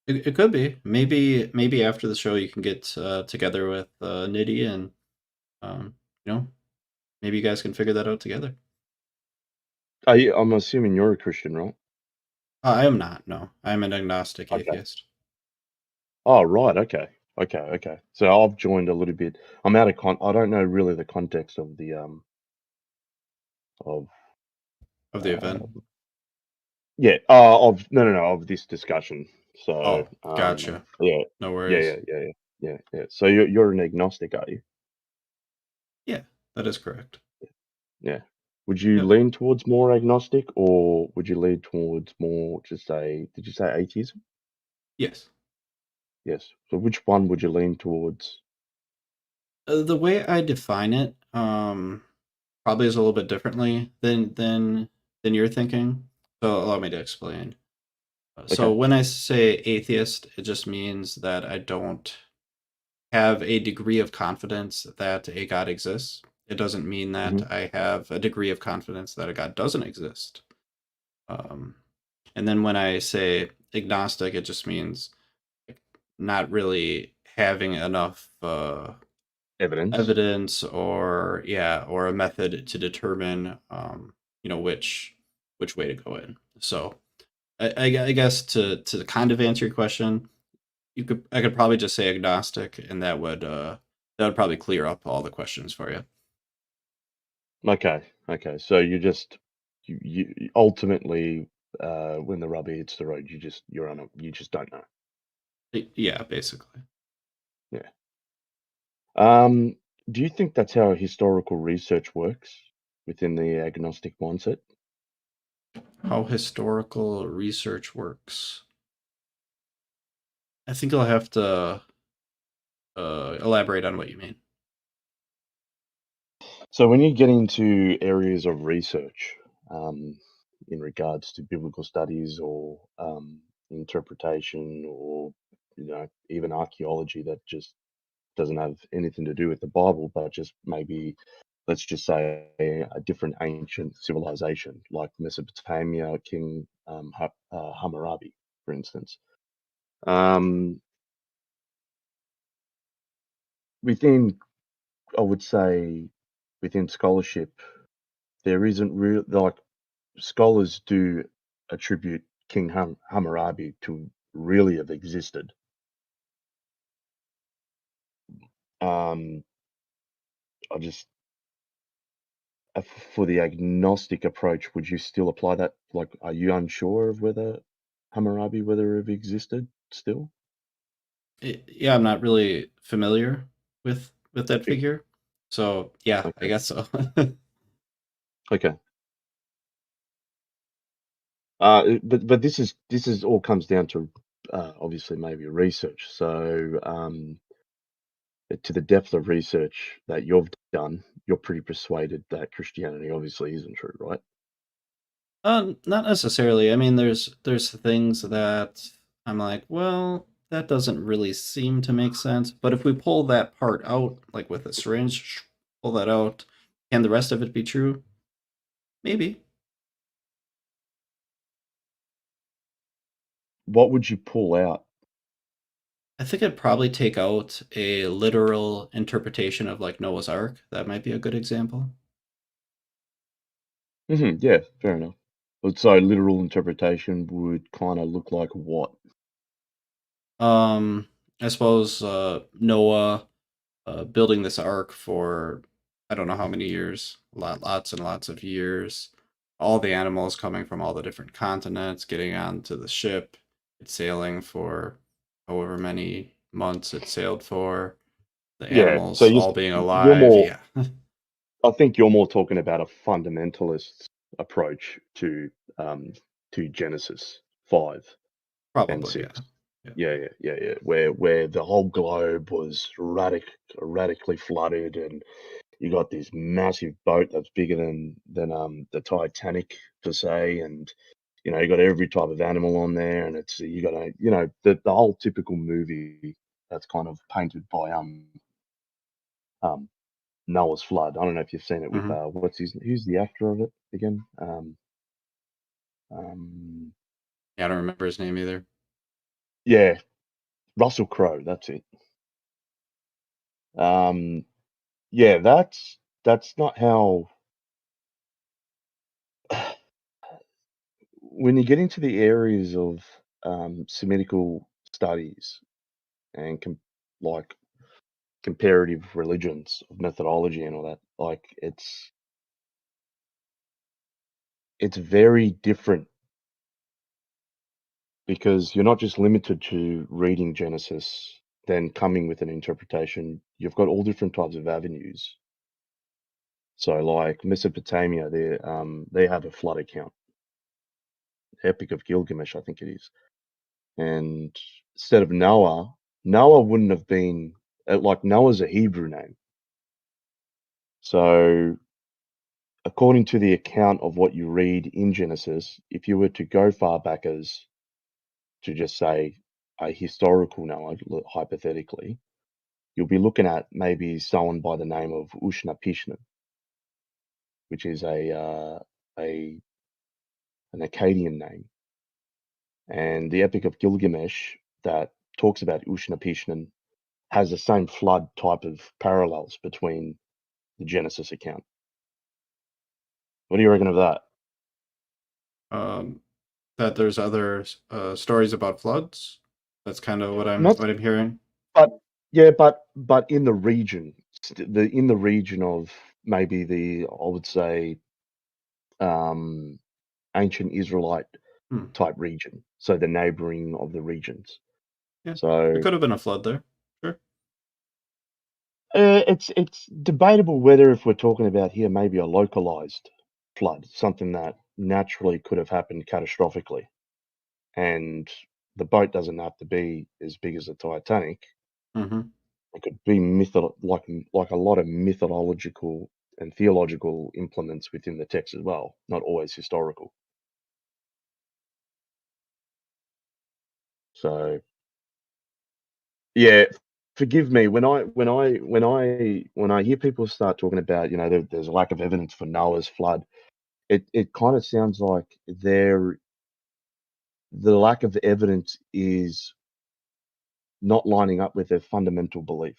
It could be. Maybe after the show you can get together with Nitty and um, you know, maybe you guys can figure that out together. I'm assuming you're a Christian, right? I am not. No, I'm an agnostic Okay. atheist. Oh, right. Okay. Okay. Okay. So I've joined a little bit. I'm out of I don't know really the context of the of Of the uh, event. yeah, of no, of this discussion. So, Oh, gotcha. yeah, No yeah, worries. yeah, yeah, yeah, yeah, yeah. So you're an agnostic, are you? Yeah, that is correct. Yeah. Would you Yep. lean towards more agnostic, or would you lean towards more, just say, did you say atheism? Yes. Yes. So which one would you lean towards? The way I define it, probably is a little bit differently than you're thinking. So allow me to explain. So Okay. when I say atheist, it just means that I don't have a degree of confidence that a God exists. It doesn't mean Hmm. that I have a degree of confidence that a God doesn't exist. Um, and then when I say agnostic, it just means like, not really having enough Evidence. evidence or or a method to determine which way to go in. So I guess to kind of answer your question, I could probably just say agnostic, and that would probably clear up all the questions for you. Okay. Okay. So you ultimately, when the rubber hits the road, you just don't know. Yeah, basically. Yeah. Um, do you think that's how historical research works within the agnostic mindset? How historical research works. I think I'll have to elaborate on what you mean. So when you get into areas of research, in regards to biblical studies or interpretation or even archaeology that just doesn't have anything to do with the Bible, but just maybe, let's just say, a different ancient civilization like Mesopotamia, King Hammurabi, for instance. Um, within, I would say, within scholarship, there isn't real like scholars do attribute King Hammurabi to really have existed. Um, I just for the agnostic approach, would you still apply that? Like, are you unsure of whether Hammurabi whether it existed still? Yeah, I'm not really familiar with that Yeah. figure, so yeah, I Okay. guess so. Okay. But this is all comes down to obviously maybe research. So to the depth of research that you've done, you're pretty persuaded that Christianity obviously isn't true, right? Not necessarily. I mean, there's things that I'm like, well, that doesn't really seem to make sense. But if we pull that part out, like with a syringe, pull that out, Can the rest of it be true? Maybe. What would you pull out? I think I'd probably take out a literal interpretation of like Noah's Ark. That might be a good example. Yeah, fair enough. But so literal interpretation would kind of look like what? I suppose Noah building this ark for I don't know how many years, lots and lots of years. All the animals coming from all the different continents, getting onto the ship. It's sailing for however many months it sailed for. The Yeah, so animals all being you're alive. more. Yeah, I think you're more talking about a fundamentalist approach to Genesis 5 and probably. 6. Yeah, yeah. Yeah. Where the whole globe was radically flooded, and you got this massive boat that's bigger than the Titanic per se, and you got every type of animal on there, and it's you got the whole typical movie that's kind of painted by um Noah's Flood. I don't know if you've seen it with Hmm. who's the actor of it again? Um, Yeah, I don't remember his name either. yeah, Russell Crowe. That's it. Um, yeah, that's not how. When you get into the areas of Semitical studies and like comparative religions of methodology and all that, like it's very different because you're not just limited to reading Genesis, then coming with an interpretation. You've got all different types of avenues. So, like Mesopotamia, they have a flood account, Epic of Gilgamesh, I think it is. And instead of Noah, Noah wouldn't have been like Noah's a Hebrew name. So, according to the account of what you read in Genesis, if you were to go far back as to just say a historical Noah, hypothetically, you'll be looking at maybe someone by the name of Ushna-Pishna, which is a an Akkadian name. And the Epic of Gilgamesh that talks about Ushna-Pishna has the same flood type of parallels between the Genesis account. What do you reckon of that? That there's other stories about floods. That's kind of Not, what I'm hearing. but yeah, but in the region, in the region of maybe I would say, um, ancient Israelite Hmm. type region. So the neighboring of the regions. Yeah, So there could have been a flood there. Sure. it's debatable whether if we're talking about here maybe a localized flood, something that naturally could have happened catastrophically, and the boat doesn't have to be as big as the Titanic. Mm-hmm. It could be like a lot of mythological and theological implements within the text as well, not always historical. So yeah, forgive me when I hear people start talking about there's a lack of evidence for Noah's flood. It kind of sounds like the lack of evidence is not lining up with their fundamental belief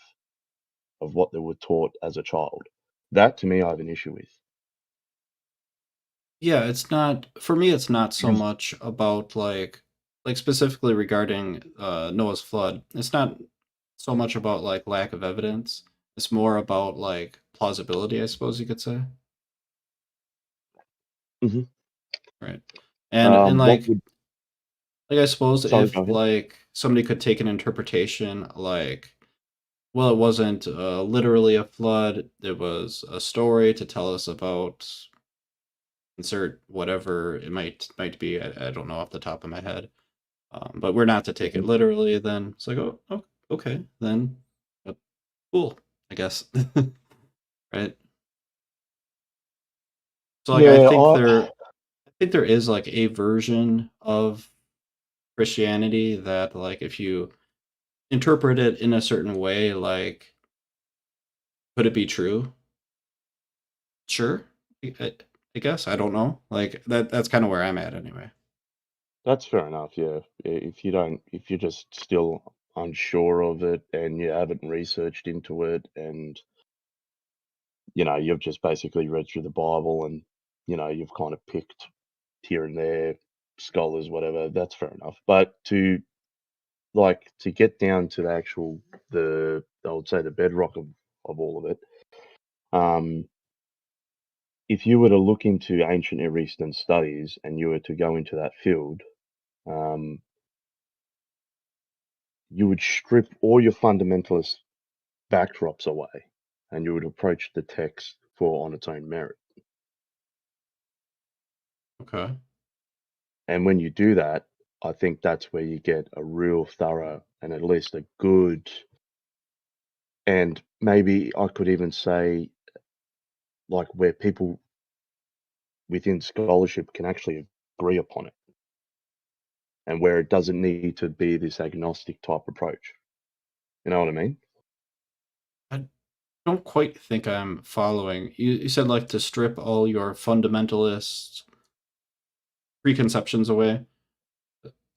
of what they were taught as a child. That to me, I have an issue with Yeah, it's not for me. It's not so because much about like specifically regarding Noah's flood. It's not so much about like lack of evidence. It's more about like plausibility, I suppose you could say. Mhm. Right. And what would like I suppose sorry, if go ahead. like somebody could take an interpretation like, well, it wasn't literally a flood. It was a story to tell us about insert whatever it might be. I don't know off the top of my head. But we're not to take it Mhm. literally. Then it's like, oh okay, then uh, cool, I guess. Right. So like Yeah, I think there is like a version of Christianity that like if you interpret it in a certain way, like could it be true? Sure. I guess I don't know. Like that's kind of where I'm at anyway. That's fair enough. Yeah, if you're just still unsure of it and you haven't researched into it, and you've just basically read through the Bible, and you've kind of picked here and there scholars, whatever. That's fair enough. But to get down to the actual I would say the bedrock of all of it. If you were to look into ancient Near Eastern studies and you were to go into that field, um, you would strip all your fundamentalist backdrops away and you would approach the text on its own merit. Okay. And when you do that, I think that's where you get a real thorough and at least a good, and maybe I could even say, like, where people within scholarship can actually agree upon it, and where it doesn't need to be this agnostic type approach. You know what I mean? I don't quite think I'm following. You said like to strip all your fundamentalist preconceptions away.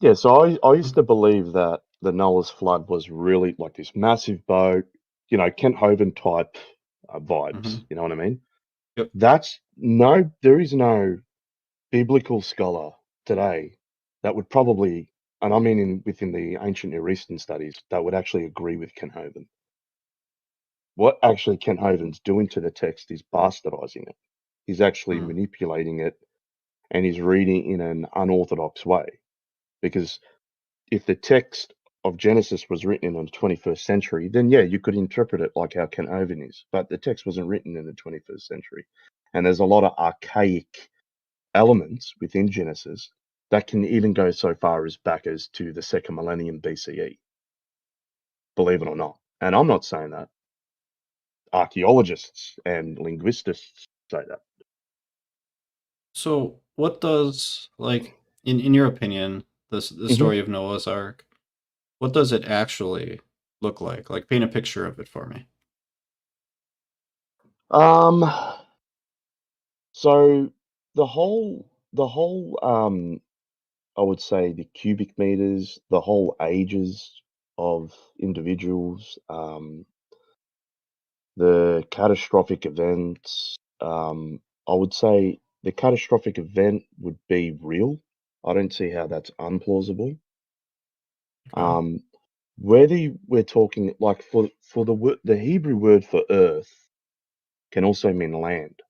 Yeah, so I used to believe that the Noah's flood was really like this massive boat, Kent Hovind type vibes. Mm-hmm. You know what I mean? Yep. There is no biblical scholar today that would probably, and I mean within the ancient Near Eastern studies, that would actually agree with Kent Hovind. What actually Kent Hovind's doing to the text is bastardizing it. He's actually Mm. manipulating it, and he's reading in an unorthodox way. Because if the text of Genesis was written in the 21st century, then yeah, you could interpret it like how Kent Hovind is. But the text wasn't written in the 21st century. And there's a lot of archaic elements within Genesis that can even go so far as back as to the second millennium BCE, believe it or not. And I'm not saying that. Archaeologists and linguists say that. So what does like in your opinion the story of Noah's Ark? What does it actually look like? Like paint a picture of it for me. Um, so the whole I would say the cubic meters, the whole ages of individuals, the catastrophic events. I would say the catastrophic event would be real. I don't see how that's unplausible. Okay. Whether we're talking like for the Hebrew word for earth can also mean land,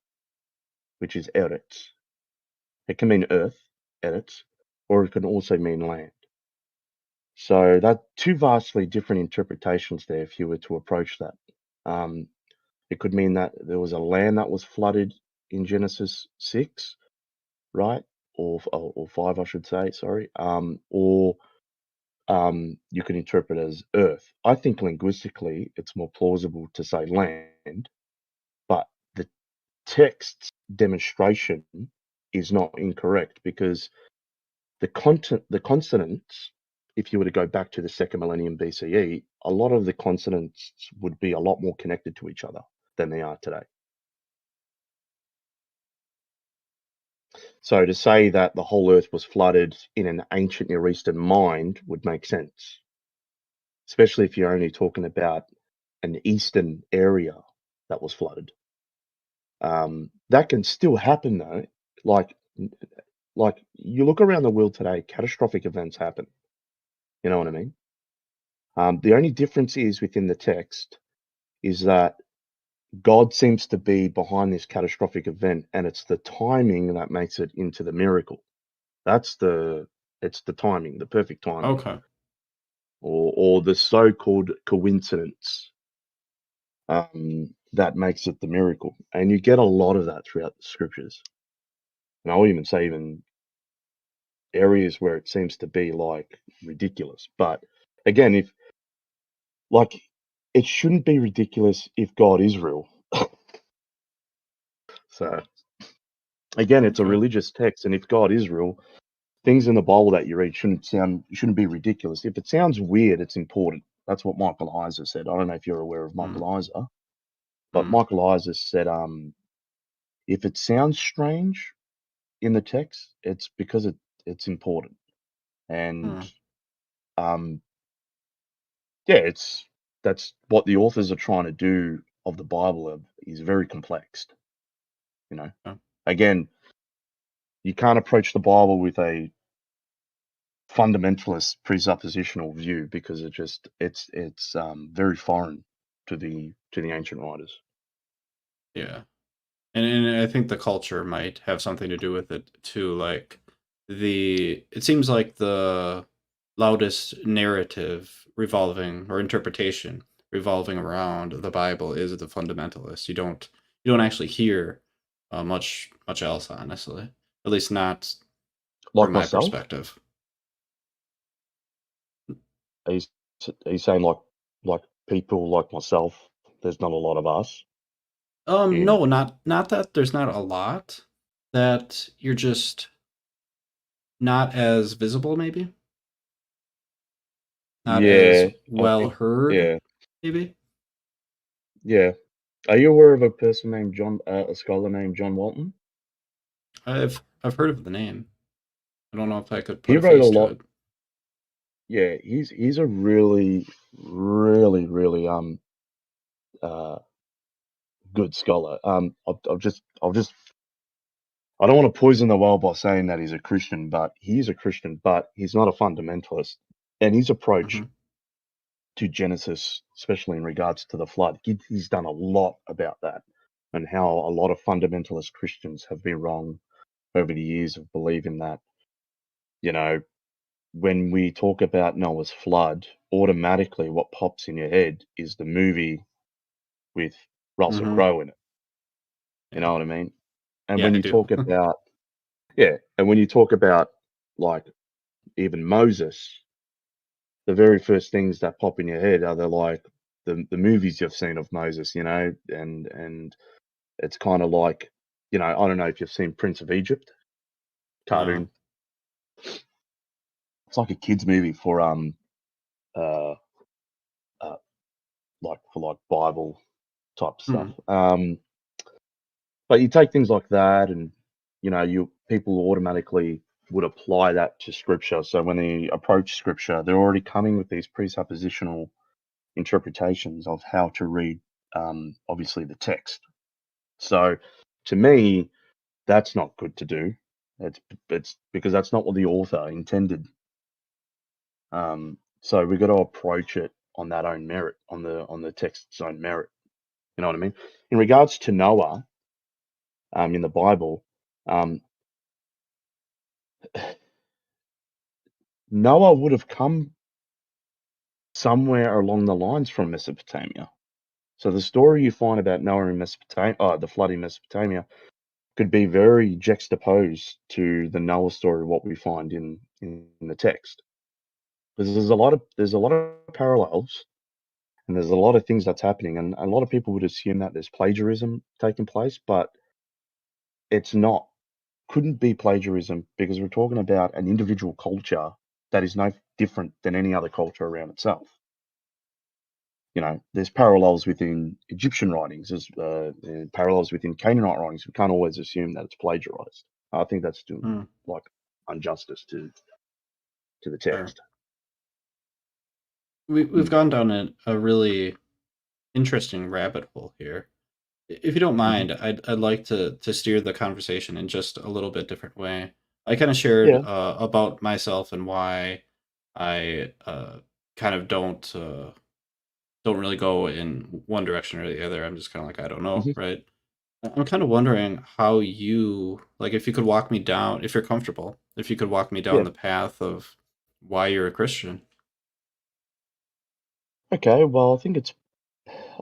which is eretz. It can mean earth, eretz, or it can also mean land. So that two vastly different interpretations there if you were to approach that. It could mean that there was a land that was flooded in Genesis 6, right? Or 5, I should say, sorry. Or you can interpret it as earth. I think linguistically it's more plausible to say land, but the text's demonstration is not incorrect because the consonants, if you were to go back to the second millennium BCE, a lot of the consonants would be a lot more connected to each other than they are today. So to say that the whole earth was flooded in an ancient Near Eastern mind would make sense, especially if you're only talking about an eastern area that was flooded. That can still happen though. Like you look around the world today, catastrophic events happen. You know what I mean? The only difference is within the text is that God seems to be behind this catastrophic event, and it's the timing that makes it into the miracle. It's the timing, the perfect timing, Okay. or the so-called coincidence that makes it the miracle. And you get a lot of that throughout the scriptures. And I'll even say even areas where it seems to be like ridiculous. But again, if like it shouldn't be ridiculous if God is real. So again, it's a Okay. religious text, and if God is real, things in the Bible that you read shouldn't be ridiculous. If it sounds weird, it's important. That's what Michael Heiser said. I don't know if you're aware of Michael Mm. Heiser, but Mm. Michael Heiser said if it sounds strange in the text, it's because it's important. And Hmm. yeah, that's what the authors are trying to do of the Bible is very complex. You know, Yeah. again, you can't approach the Bible with a fundamentalist presuppositional view because it's very foreign to the ancient writers. Yeah. And I think the culture might have something to do with it too. Like it seems like the loudest narrative revolving or interpretation revolving around the Bible is the fundamentalist. You don't actually hear much else, honestly. At least not from Like my myself, perspective. are you, are you saying like people like myself? There's not a lot of us in. No, not that there's not a lot, that you're just not as visible, maybe not as Yeah, I well think. heard, Yeah, maybe. yeah. Are you aware of a person named John, a scholar named John Walton? I've heard of the name. I don't know if I could He put a wrote a face to lot. it. Yeah, he's a really, really, really uh good scholar. I'll just I don't want to poison the well by saying that he's a Christian, but he is a Christian, but he's not a fundamentalist. And his approach Hmm. to Genesis, especially in regards to the flood, he's done a lot about that and how a lot of fundamentalist Christians have been wrong over the years of believing that, you know, when we talk about Noah's flood, automatically what pops in your head is the movie with Russell Hmm. Crowe in it. You Yeah, know what I mean? And yeah, when I you do. talk about, yeah, and when you talk about like even Moses, the very first things that pop in your head are the movies you've seen of Moses, and it's kind of like, I don't know if you've seen Prince of Egypt No. cartoon. It's like a kids movie for uh, uh like Bible type stuff. Hmm. But you take things like that, and you people automatically would apply that to scripture. So when they approach scripture, they're already coming with these presuppositional interpretations of how to read, obviously, the text. So to me, that's not good to do. It's because that's not what the author intended. So we've got to approach it on that own merit, on the text's own merit. You know what I mean? In regards to Noah, in the Bible, um, Noah would have come somewhere along the lines from Mesopotamia. So the story you find about Noah in Mesopotamia, the flood in Mesopotamia, could be very juxtaposed to the Noah story, what we find in the text. Because there's a lot of parallels, and there's a lot of things that's happening, and a lot of people would assume that there's plagiarism taking place, but it's not. Couldn't be plagiarism because we're talking about an individual culture that is no different than any other culture around itself. There's parallels within Egyptian writings, there's parallels within Canaanite writings. We can't always assume that it's plagiarized. I think that's doing Hmm. like injustice to the Sure. text. We've Mm. gone down a really interesting rabbit hole here. If you don't Hmm. mind, I'd like to steer the conversation in just a little bit different way. I kind of shared Yeah. about myself and why I kind of don't really go in one direction or the other. I'm just kind of like, I don't know, Hmm. right? I'm kind of wondering how you, like, if you could walk me down, if you're comfortable, if you could walk me down Yeah. the path of why you're a Christian. Okay. Well, I think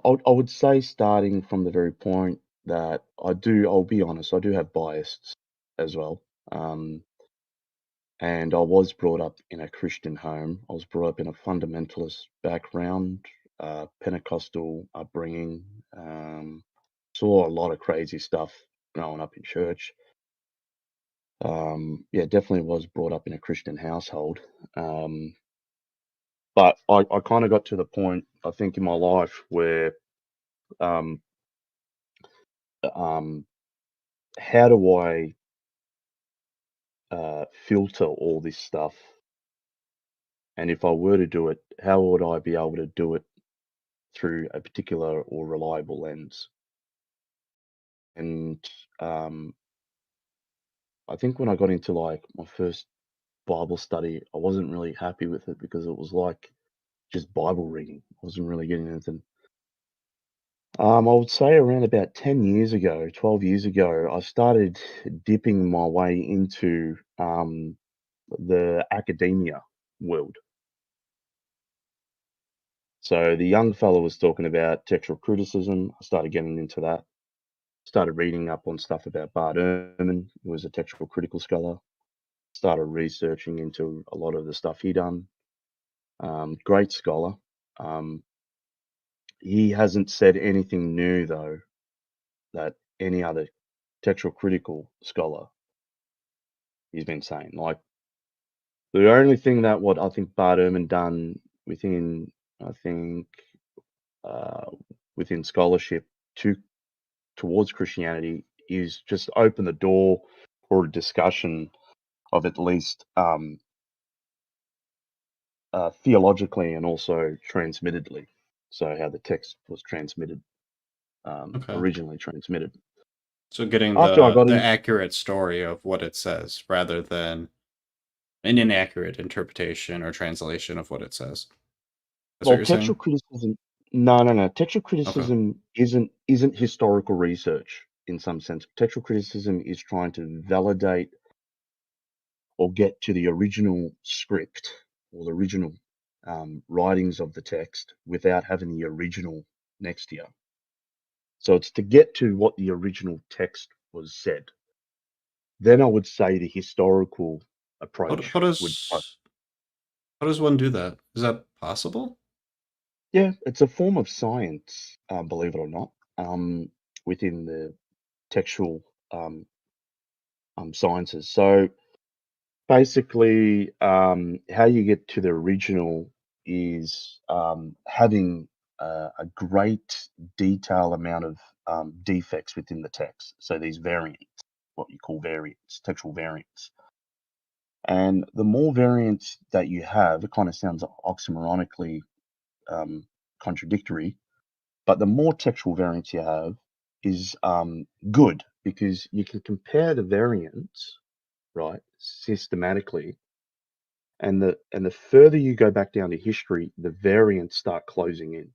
I would say starting from the very point that I'll be honest, I do have bias as well. Um, and I was brought up in a Christian home. I was brought up in a fundamentalist background, Pentecostal upbringing. Saw a lot of crazy stuff growing up in church. Yeah, definitely was brought up in a Christian household. Um, but I kind of got to the point, I think, in my life where um, um, how do I filter all this stuff? And if I were to do it, how would I be able to do it through a particular or reliable lens? And um, I think when I got into like my first Bible study, I wasn't really happy with it because it was like just Bible reading. I wasn't really getting anything. I would say around about 10 years ago, 12 years ago, I started dipping my way into the academia world. So the young fellow was talking about textual criticism. I started getting into that. Started reading up on stuff about Broaden, who was a textual critical scholar. Started researching into a lot of the stuff he done. Great scholar. Um, he hasn't said anything new though that any other textual critical scholar he's been saying. Like the only thing that what I think Bart Ehrman done within, I think, uh, within scholarship to towards Christianity is just open the door for a discussion of at least theologically and also transmittedly. So how the text was transmitted, Okay. originally transmitted. So getting After I got the in, accurate story of what it says rather than an inaccurate interpretation or translation of what it says. That's what well, you're textual saying? criticism. No. Textual Okay. criticism isn't historical research in some sense. Textual criticism is trying to validate or get to the original script or the original writings of the text without having the original next to you. So it's to get to what the original text was said. Then I would say the historical How, approach how would, how does one do that? Is that possible? yeah, it's a form of science, believe it or not, within the textual um, sciences. So basically, how you get to the original is having a great detail amount of defects within the text. So these variants, what you call variants, textual variants. And the more variants that you have, it kind of sounds oxymoronically um, contradictory, but the more textual variants you have is good because you can compare the variants, right, systematically. And the further you go back down to history, the variants start closing in,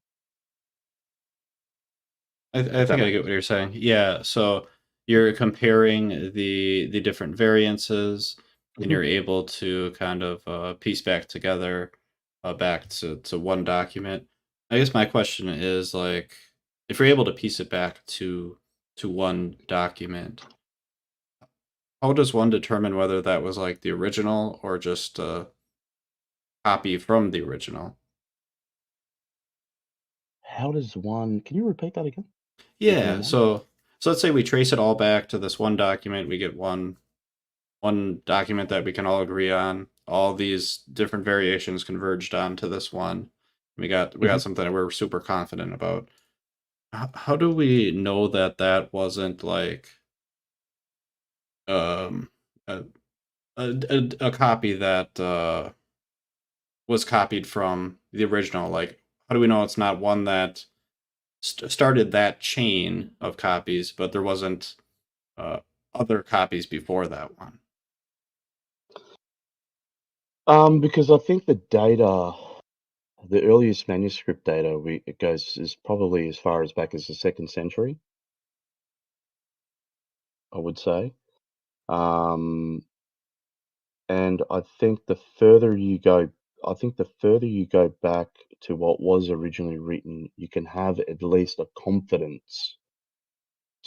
I if that think I makes get what you're saying. Yeah, so you're comparing the different variances, and sense. you're able to kind of piece back together, back to one document. I guess my question is like, if you're able to piece it back to one document, how does one determine whether that was like the original or just a copy from the original? How does one? Can you repeat that again, if you don't Yeah, mind? so let's say we trace it all back to this one document. We get one document that we can all agree on. All these different variations converged onto this one. We got Mhm. something that we're super confident about. How do we know that that wasn't like um a a copy that was copied from the original? Like, how do we know it's not one that started that chain of copies, but there wasn't uh, other copies before that one? Because I think the data, the earliest manuscript data, it goes is probably as far as back as the second century, I would say. Um, and I think the further you go back to what was originally written, you can have at least a confidence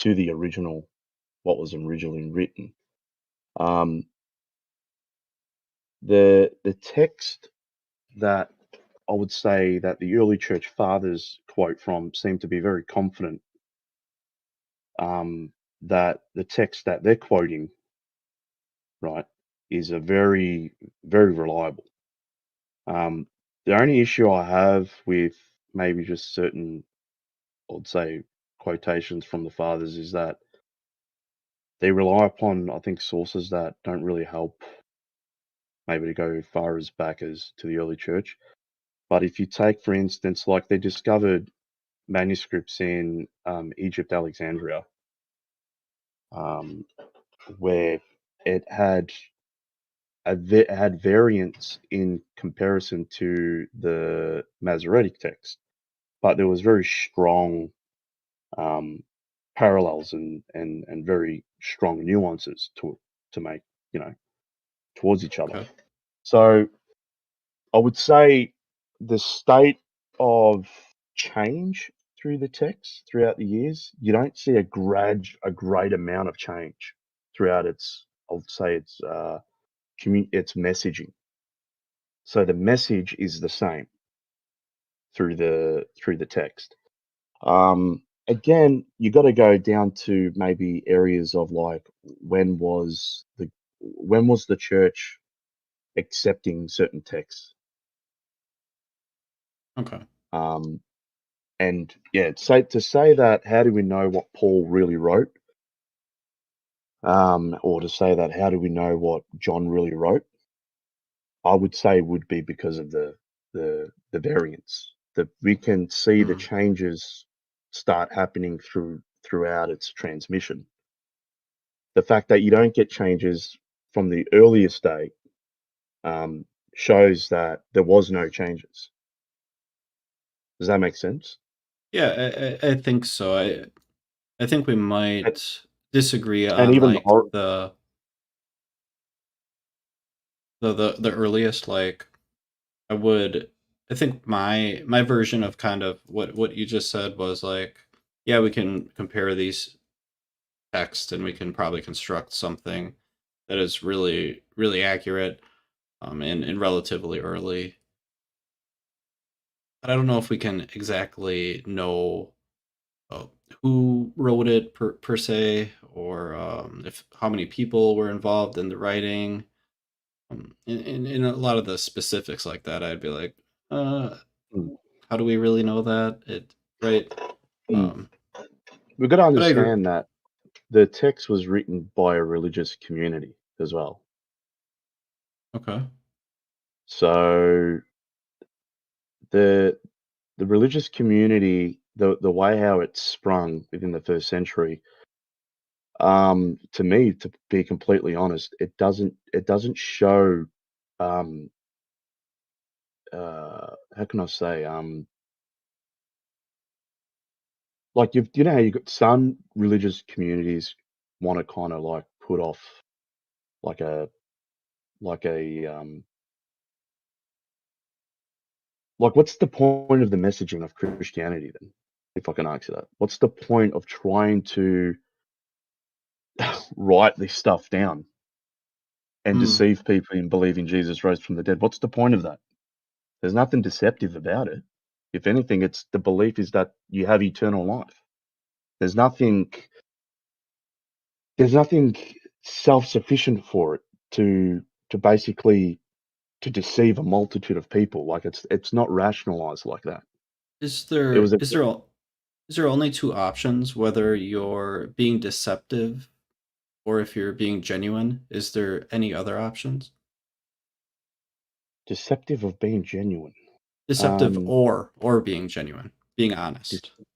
to the original, what was originally written. Um, the text that I would say that the early church fathers quote from seem to be very confident that the text that they're quoting, right, is a very reliable. Um, the only issue I have with maybe just certain, I would say, quotations from the fathers is that they rely upon, I think, sources that don't really help, maybe to go far as back as to the early church. But if you take, for instance, like they discovered manuscripts in Egypt, Alexandria, where it had had variants in comparison to the Masoretic text, but there was very strong parallels and very strong nuances to make, towards each other. Okay. So I would say the state of change through the text throughout the years, you don't see a great amount of change throughout its, I would say its messaging. So the message is the same through the text. Again, you got to go down to maybe areas of like when was the church accepting certain texts. Okay. And yeah, to say that, how do we know what Paul really wrote? Or to say that, how do we know what John really wrote? I would say would be because of the variants, that we can see the changes start happening throughout its transmission. The fact that you don't get changes from the earliest date shows that there was no changes. Does that make sense? Yeah, I think so. I think we And, might disagree and on even like the earliest. Like I think my version of kind of what you just said was like, yeah, we can compare these texts and we can probably construct something that is really really accurate and relatively early. But I don't know if we can exactly know uh, who wrote it per se, or if how many people were involved in the writing. In a lot of the specifics like that, I'd be like, uh, mm, how do we really know that? Right? mm. Um, We've got to but I agree. understand that the text was written by a religious community as well. Okay. So the religious community, the way how it sprung within the first century, to me, to be completely honest, it doesn't show, um, how can I say, like how you got some religious communities want to kind of like put off like a like, what's the point of the messaging of Christianity then? If I can ask you that, what's the point of trying to write this stuff down and Mm. deceive people in believing Jesus rose from the dead? What's the point of that? There's nothing deceptive about it. If anything, it's the belief is that you have eternal life. There's nothing there's nothing self-sufficient for it to basically to deceive a multitude of people. Like it's not rationalized like that. Is It there was a is there is there only two options, whether you're being deceptive or if you're being genuine? Is there any other options? deceptive of being genuine. Deceptive Um, or being genuine, being honest. deceptive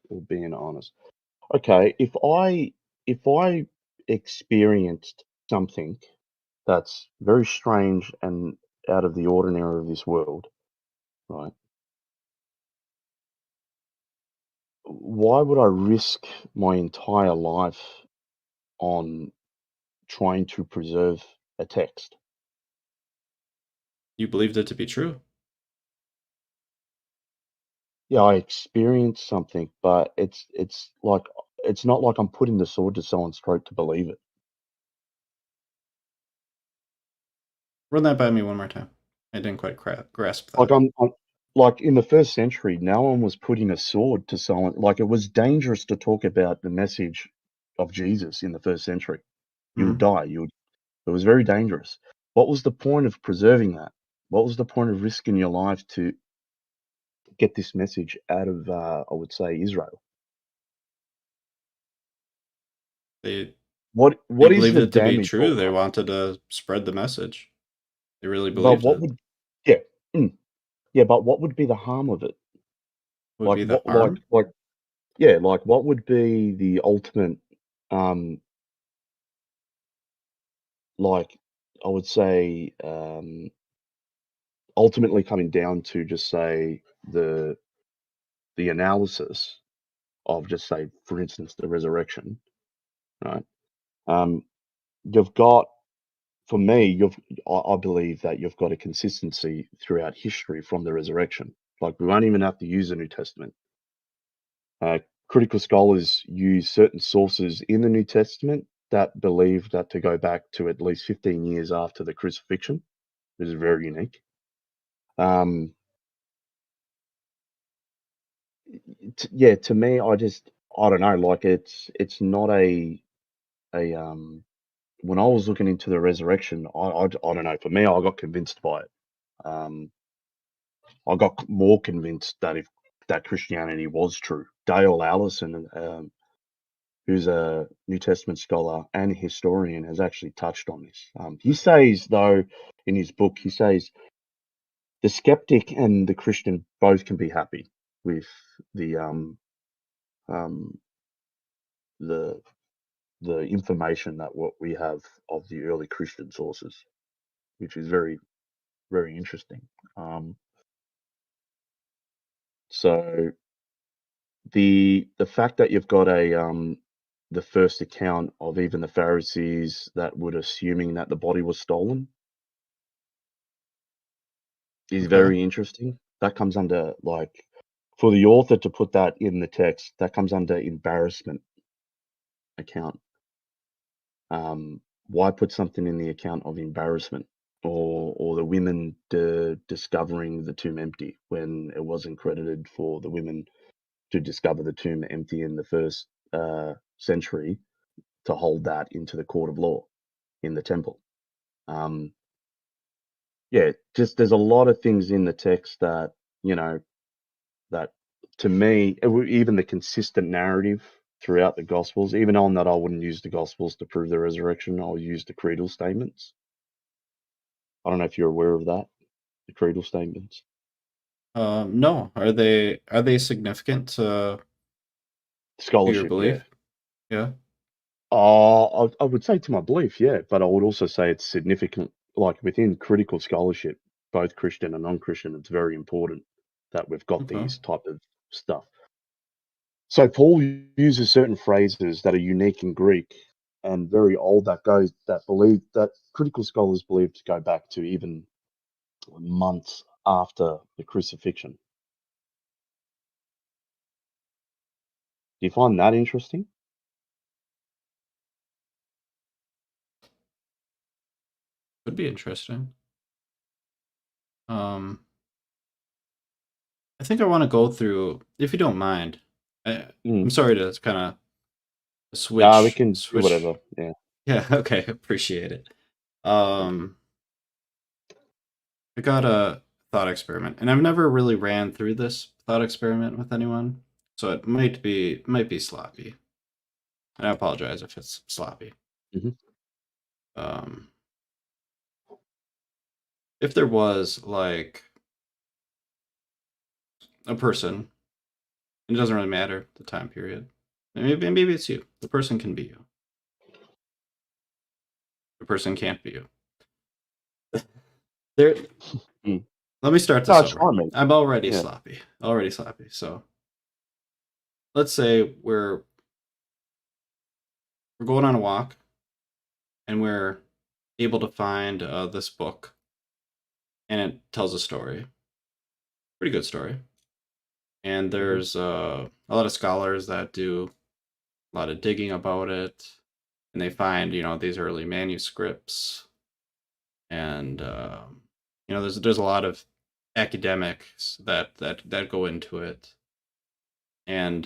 or being honest. Okay, if I experienced something that's very strange and out of the ordinary of this world, right? Why would I risk my entire life on trying to preserve a text? You believed it to be true. Yeah, I experienced something, but it's like it's not like I'm putting the sword to someone's throat to believe it. Run that by me one more time. I didn't quite grasp Like that. I'm like in the first century, no one was putting a sword to someone. Like it was dangerous to talk about the message of Jesus in the first century. You would Mhm. die. It was very dangerous. What was the point of preserving that? What was the point of risking your life to get this message out of, I would say, Israel? They What They is believed the it to be damage true. or They harm? wanted to spread the message. They really But believed what it. would yeah, yeah, but what would be the harm of it? Would be the What harm. yeah, like what would be the ultimate um like I would say ultimately coming down to just say the analysis of just say for instance the resurrection, right? Um you've got for me, I believe that you've got a consistency throughout history from the resurrection. Like we won't even have to use the New Testament. Uh, Critical scholars use certain sources in the New Testament that believe that to go back to at least 15 years after the crucifixion, which is very unique. Um, yeah, to me, I don't know. Like it's not a when I was looking into the resurrection, I don't know. For me, I got convinced by it. Um, I got more convinced that if that Christianity was true. Dale Allison, who's a New Testament scholar and historian, has actually touched on this. He says, though, in his book, he says the skeptic and the Christian both can be happy with the um, the the information that what we have of the early Christian sources, which is very very interesting. Um, so the fact that you've got the first account of even the Pharisees that would assuming that the body was stolen is Okay. very interesting. That comes under like for the author to put that in the text, that comes under embarrassment account. Why put something in the account of embarrassment or the women discovering the tomb empty when it wasn't credited for the women to discover the tomb empty in the first century to hold that into the court of law in the temple. Um, yeah, just there's a lot of things in the text that you know that to me, even the consistent narrative throughout the Gospels, even on that I wouldn't use the Gospels to prove the resurrection, I'll use the creedal statements. I don't know if you're aware of that, the creedal statements. No. Are they significant to your Scholarship, yeah. belief? Yeah. I would say to my belief, yeah, but I would also say it's significant, like within critical scholarship, both Christian and non-Christian, it's very important that we've got Okay. these type of stuff. So Paul uses certain phrases that are unique in Greek and very old that critical scholars believe to go back to even months after the crucifixion. Do you find that interesting? Would be interesting. Um, I think I want to go through, if you don't mind. I'm Mm. sorry to kind of We switch can do switch. whatever. Yeah. Yeah. Okay. Appreciate it. Um, I got a thought experiment, and I've never really ran through this thought experiment with anyone, so it might be sloppy, and I apologize if it's sloppy. Hmm. Um, if there was like a person, and it doesn't really matter the time period. Maybe it's you. The person can be you. The person can't be you. There. Mm. Let me start No, this it's over. fine, mate. I'm already Yeah. sloppy. Already sloppy. So let's say we're going on a walk and we're able to find this book, and it tells a story, pretty good story. And Hmm. there's a lot of scholars that do a lot of digging about it, and they find these early manuscripts, and there's a lot of academics that go into it, and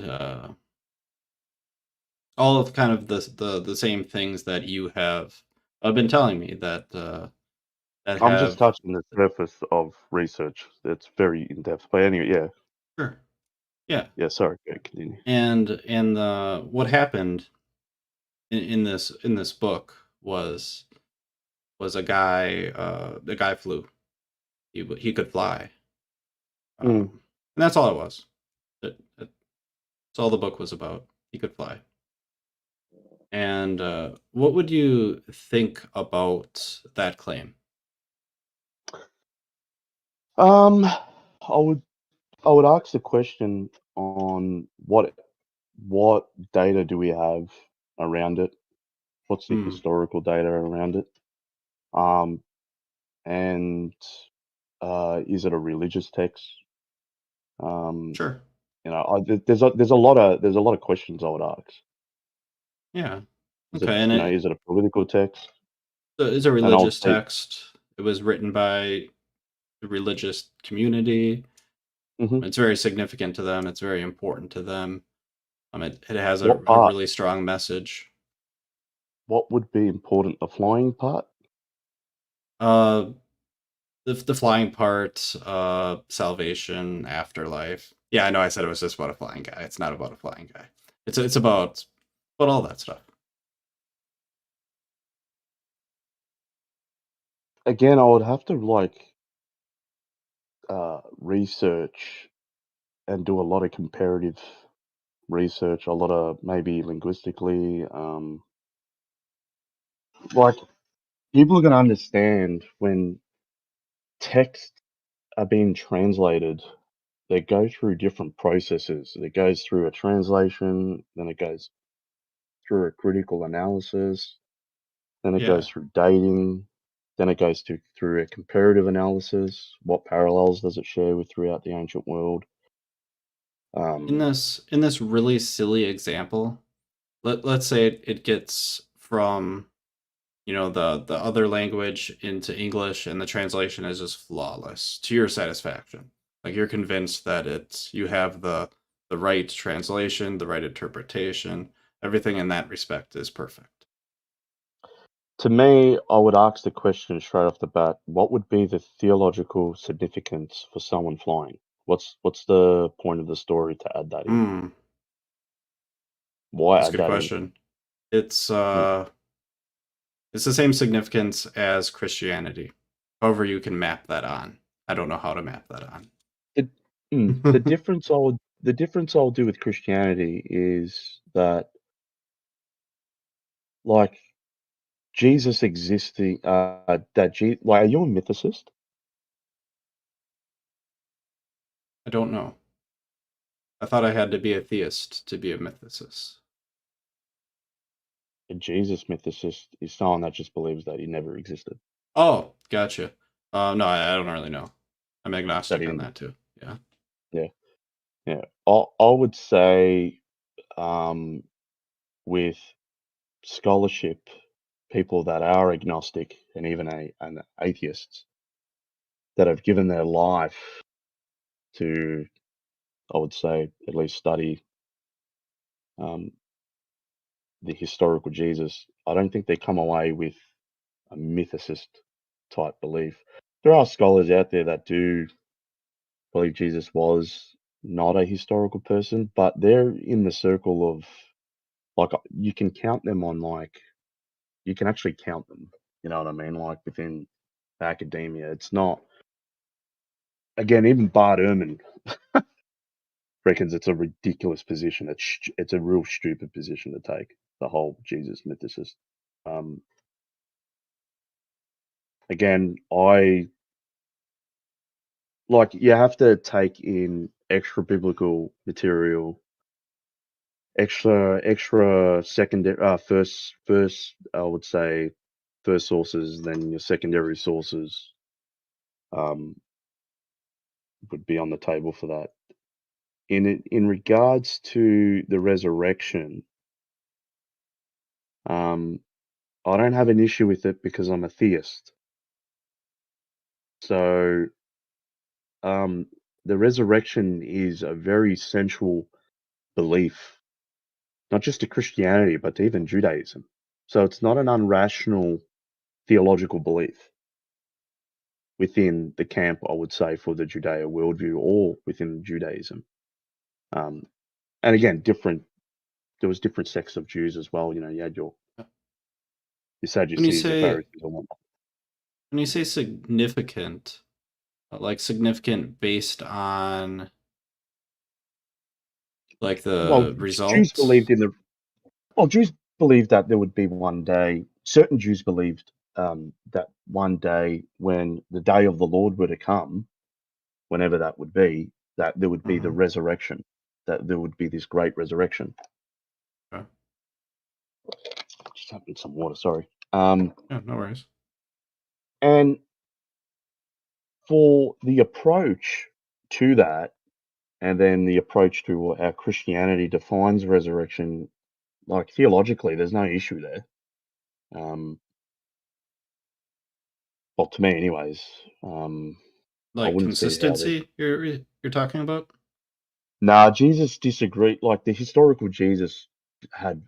all of kind of the same things that you have been telling me that I'm just have. touching the surface of research. It's very in depth. But anyway, yeah. Sure. Yeah. Yeah, sorry. Yeah, continue. And what happened in this book was a guy. The guy flew. He could fly. Mm. And that's all it was. That's all the book was about. He could fly. And what would you think about that claim? I would ask the question on what data do we have around it? What's the Hmm. historical data around it? And is it a religious text? Sure. There's a lot of questions I would ask. Yeah. Is it Okay. And is it a political text? it's a And I would religious say, text. It was written by the religious community. mhm. It's very significant to them. It's very important to them. It has a What part? really strong message. What would be important? The flying part? Uh, the flying part, salvation, afterlife. Yeah, I know. I said it was just about a flying guy. It's not about a flying guy. It's about all that stuff. Again, I would have to research and do a lot of comparative research, a lot of maybe linguistically. Like people are going to understand when texts are being translated, they go through different processes. It goes through a translation, then it goes through a critical analysis, then it Yeah. goes through dating, then it goes through a comparative analysis. What parallels does it share with throughout the ancient world? In Um, this really silly example, let's say it gets from the other language into English, and the translation is just flawless to your satisfaction. Like you're convinced that you have the right translation, the right interpretation. Everything in that respect is perfect. to me, I would ask the question straight off the bat: what would be the theological significance for someone flying? What's the point of the story to add that in? Hmm, Why that's a add good that in? question. It's Mm. uh it's the same significance as Christianity. However, you can map that on. I don't know how to map that on. The, the difference I'll do with Christianity is that like Jesus existing are you a mythicist? I don't know. I thought I had to be a theist to be a mythicist. A Jesus mythicist is someone that just believes that he never existed. Oh, gotcha. No, I don't really know. I'm That agnostic he on didn't. that too. Yeah. Yeah, yeah. I would say um, with scholarship, people that are agnostic and even an atheists that have given their life to, I would say, at least study um, the historical Jesus. I don't think they come away with a mythicist type belief. There are scholars out there that do believe Jesus was not a historical person, but they're in the circle of you can count them on you can actually count them. You know what I mean? Like within academia, it's not. Again, even Bart Ehrman reckons it's a ridiculous position. It's a real stupid position to take. The whole Jesus mythicist. Um, again, I you have to take in extra biblical material, extra secondary first I would say first sources, then your secondary sources um, would be on the table for that. In regards to the resurrection, um, I don't have an issue with it because I'm a theist. So um, the resurrection is a very central belief, not just to Christianity, but to even Judaism. So it's not an unrational theological belief within the camp, I would say, for the Judeo worldview or within Judaism. Um, and again, there was different sects of Jews as well. You know, you had your the When you Sadducees, the say Pharisees, and whatnot. when you say significant, like significant based on like Well, the Jews believed results. in the well, Jews believed that there would be one day. Certain Jews believed that one day, when the day of the Lord were to come, whenever that would be, that there would be the Uh-huh. resurrection, that there would be this great resurrection. Okay. Just having some water, sorry. Yeah, no worries. And for the approach to that, and then the approach to how Christianity defines resurrection, like theologically, there's no issue there. Well, to me, anyways. I Like wouldn't see how there's. consistency you're talking about? Nah, Jesus disagreed. Like the historical Jesus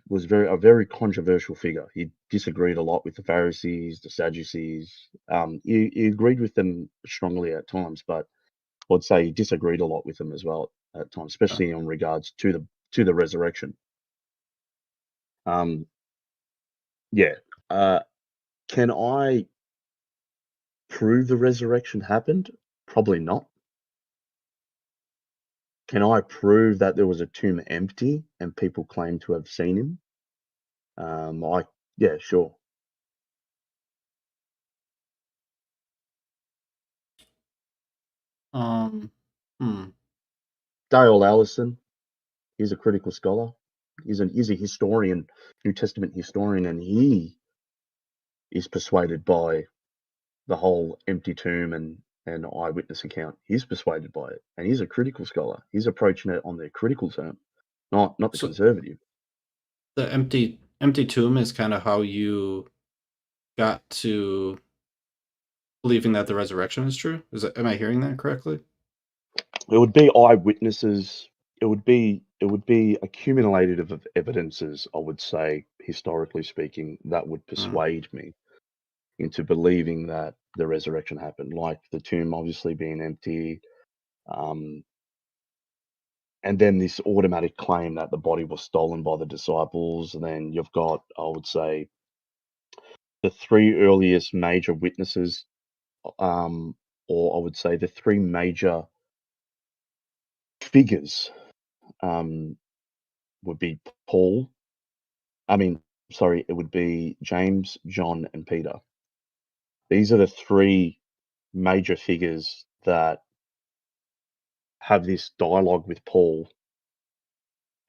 was a very controversial figure. He disagreed a lot with the Pharisees, the Sadducees. He agreed with them strongly at times, but I'd say he disagreed a lot with them as well at times, Oh, especially in regards to the resurrection. Yeah. Can I prove the resurrection happened? Probably not. Can I prove that there was a tomb empty and people claim to have seen him? Yeah, sure. um, hmm. Dale Allison, he's a critical scholar. He's a historian, New Testament historian, and he is persuaded by the whole empty tomb and eyewitness account. He's persuaded by it, and he's a critical scholar. He's approaching it on the critical term, not the So conservative. the empty tomb is kind of how you got to believing that the resurrection is true. Am I hearing that correctly? It would be eyewitnesses. It would be accumulative of evidences. I would say, historically speaking, that would Mm. persuade me into believing that the resurrection happened, like the tomb obviously being empty, um, and then this automatic claim that the body was stolen by the disciples. And then you've got, I would say, the three earliest major witnesses, or I would say the three major figures would be Paul. I mean, sorry, it would be James, John, and Peter. These are the three major figures that have this dialogue with Paul,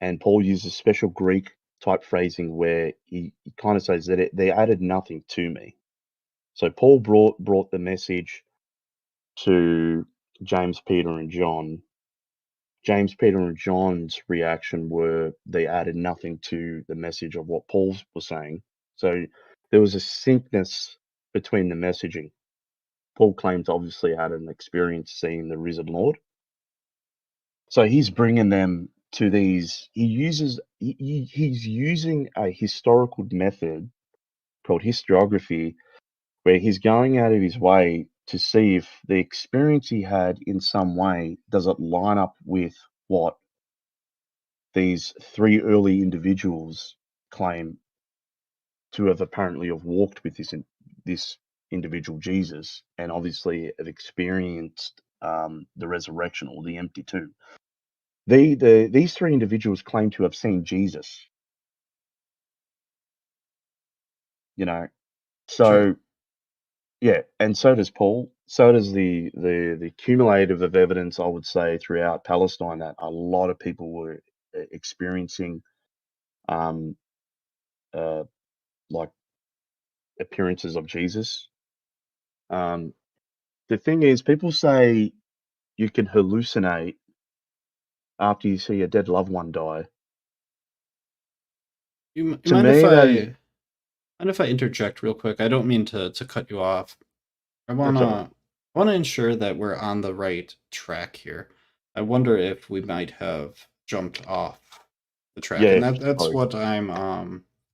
and Paul uses special Greek type phrasing where he kind of says that they added nothing to me. So Paul brought the message to James, Peter, and John. James, Peter, and John's reaction were they added nothing to the message of what Paul was saying. So there was a syncness between the messaging. Paul claims obviously had an experience seeing the risen Lord. So he's bringing them to these. He's using a historical method called historiography, where he's going out of his way to see if the experience he had in some way does it line up with what these three early individuals claim to have apparently have walked with this individual Jesus, and obviously have experienced the resurrection or the empty tomb. These three individuals claim to have seen Jesus, you know. Sure. So yeah, and so does Paul. So does the cumulative of evidence, I would say, throughout Palestine that a lot of people were experiencing um, uh, like appearances of Jesus. Um, the thing is, people say you can hallucinate after you see a dead loved one die. You To mind if me, that is I interject real quick? I don't mean to cut you off. I that's all right. wanna ensure that we're on the right track here. I wonder if we might have jumped off the track, and Yeah, that's sorry. what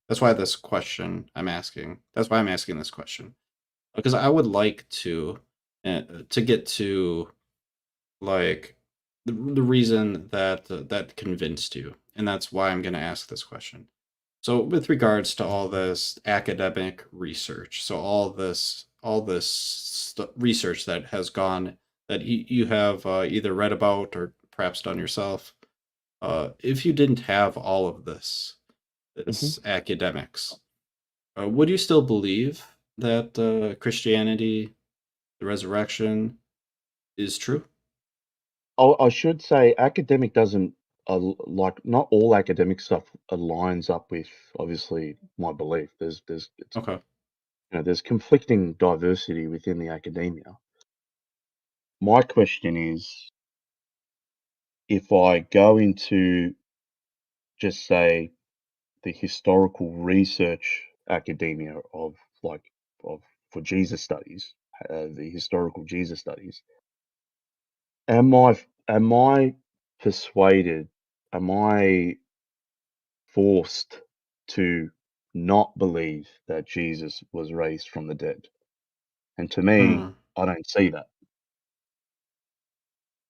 that's why this question I'm asking. That's why I'm asking this question, because I would like to get to like the reason that that convinced you, and that's why I'm going to ask this question. So with regards to all this academic research, so all this research that has gone that you have either read about or perhaps done yourself, if you didn't have all of Hmm. this academics, would you still believe that Christianity, the resurrection, is true? I should say academic doesn't like not all academic stuff aligns up with obviously my belief. There's it's, Okay. there's conflicting diversity within the academia. My question is, if I go into just say the historical research academia of like of for Jesus studies, the historical Jesus studies, am I persuaded? Am I forced to not believe that Jesus was raised from the dead? And to me, Hmm. I don't see that.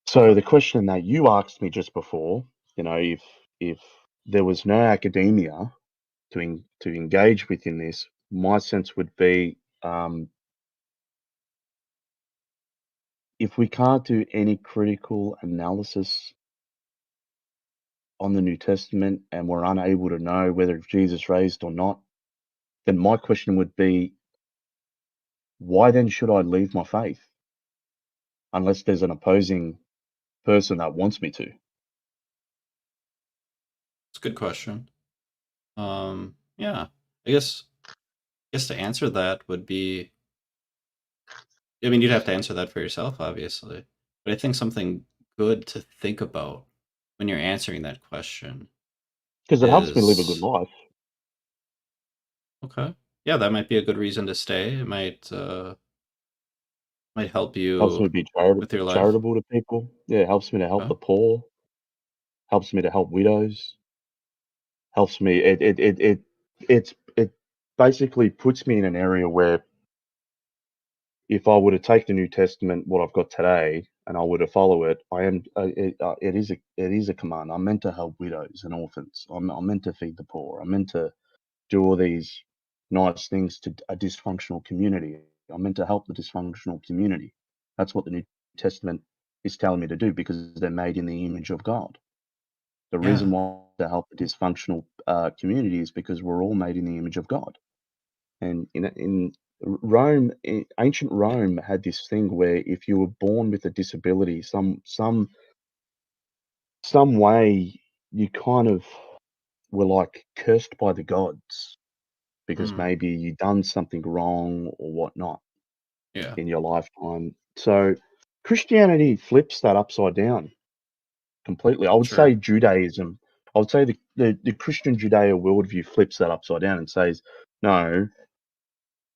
So Okay. the question that you asked me just before, if there was no academia to engage within this, my sense would be, if we can't do any critical analysis on the New Testament and we're unable to know whether Jesus raised or not, then my question would be, why then should I leave my faith unless there's an opposing person that wants me to? It's a good question. Yeah. I guess to answer that would be, I mean, you'd have to answer that for yourself, obviously. But I think something good to think about when you're answering that question Because it helps me live a good is, life. okay, yeah, that might be a good reason to stay. It might help Helps you me be with your life. charitable to people. Yeah, it helps me to help Okay. the poor. Helps me to help widows. Helps me. It basically puts me in an area where if I were to take the New Testament, what I've got today, and I were to follow it, I am. It is a command. I'm meant to help widows and orphans. I'm meant to feed the poor. I'm meant to do all these nice things to a dysfunctional community. I'm meant to help the dysfunctional community. That's what the New Testament is telling me to do because they're made in the image of God. The reason Yeah. why to help the dysfunctional community is because we're all made in the image of God. And in Rome, ancient Rome had this thing where if you were born with a disability, some way, you kind of were like cursed by the gods because Mm, maybe you done something wrong or whatnot yeah. in your lifetime. So Christianity flips that upside down completely. I would Sure. say Judaism. I would say the Christian Judeo worldview flips that upside down and says, no,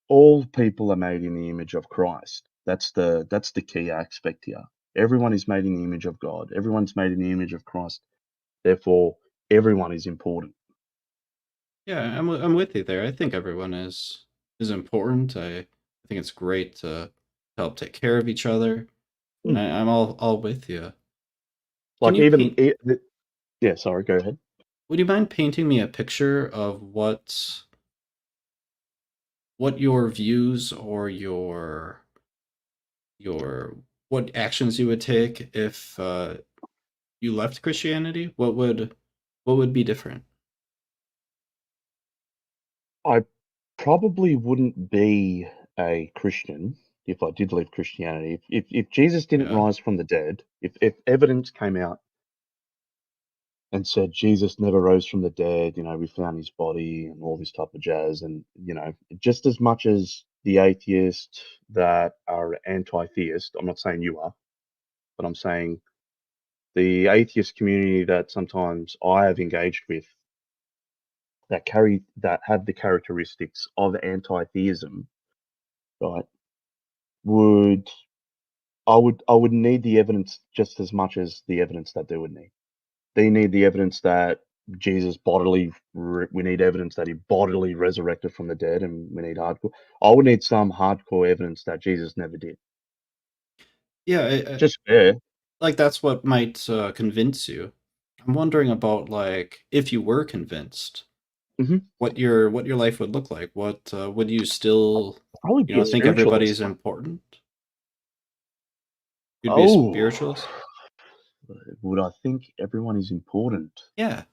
all people are made in the image of Christ. That's the key aspect here. Everyone is made in the image of God. Everyone's made in the image of Christ. Therefore, everyone is important. Yeah, I'm with you there. I think everyone is important. I think it's great to help take care of each other. Hmm. I'm all with you. Can Like you even paint? yeah. Sorry, go ahead. Would you mind painting me a picture of what your views or your what actions you would take if you left Christianity? What would be different? I probably wouldn't be a Christian if I did leave Christianity. If Jesus didn't Yeah. rise from the dead, if evidence came out and said Jesus never rose from the dead, we found his body and all this type of jazz, and just as much as the atheists that are anti-theist, I'm not saying you are, but I'm saying the atheist community that sometimes I have engaged with that have the characteristics of anti-theism, right? Would I would need the evidence just as much as the evidence that they would need. They need the evidence that Jesus we need evidence that he bodily resurrected from the dead, and we need hardcore. I would need some hardcore evidence that Jesus never did. Yeah, Just fair. like that's what might convince you. I'm wondering about like if you were convinced, what your life would look like. What would you still, Probably be a think everybody's spiritualist. important? You'd be a Oh, spiritualist? would I think everyone is important? Yeah.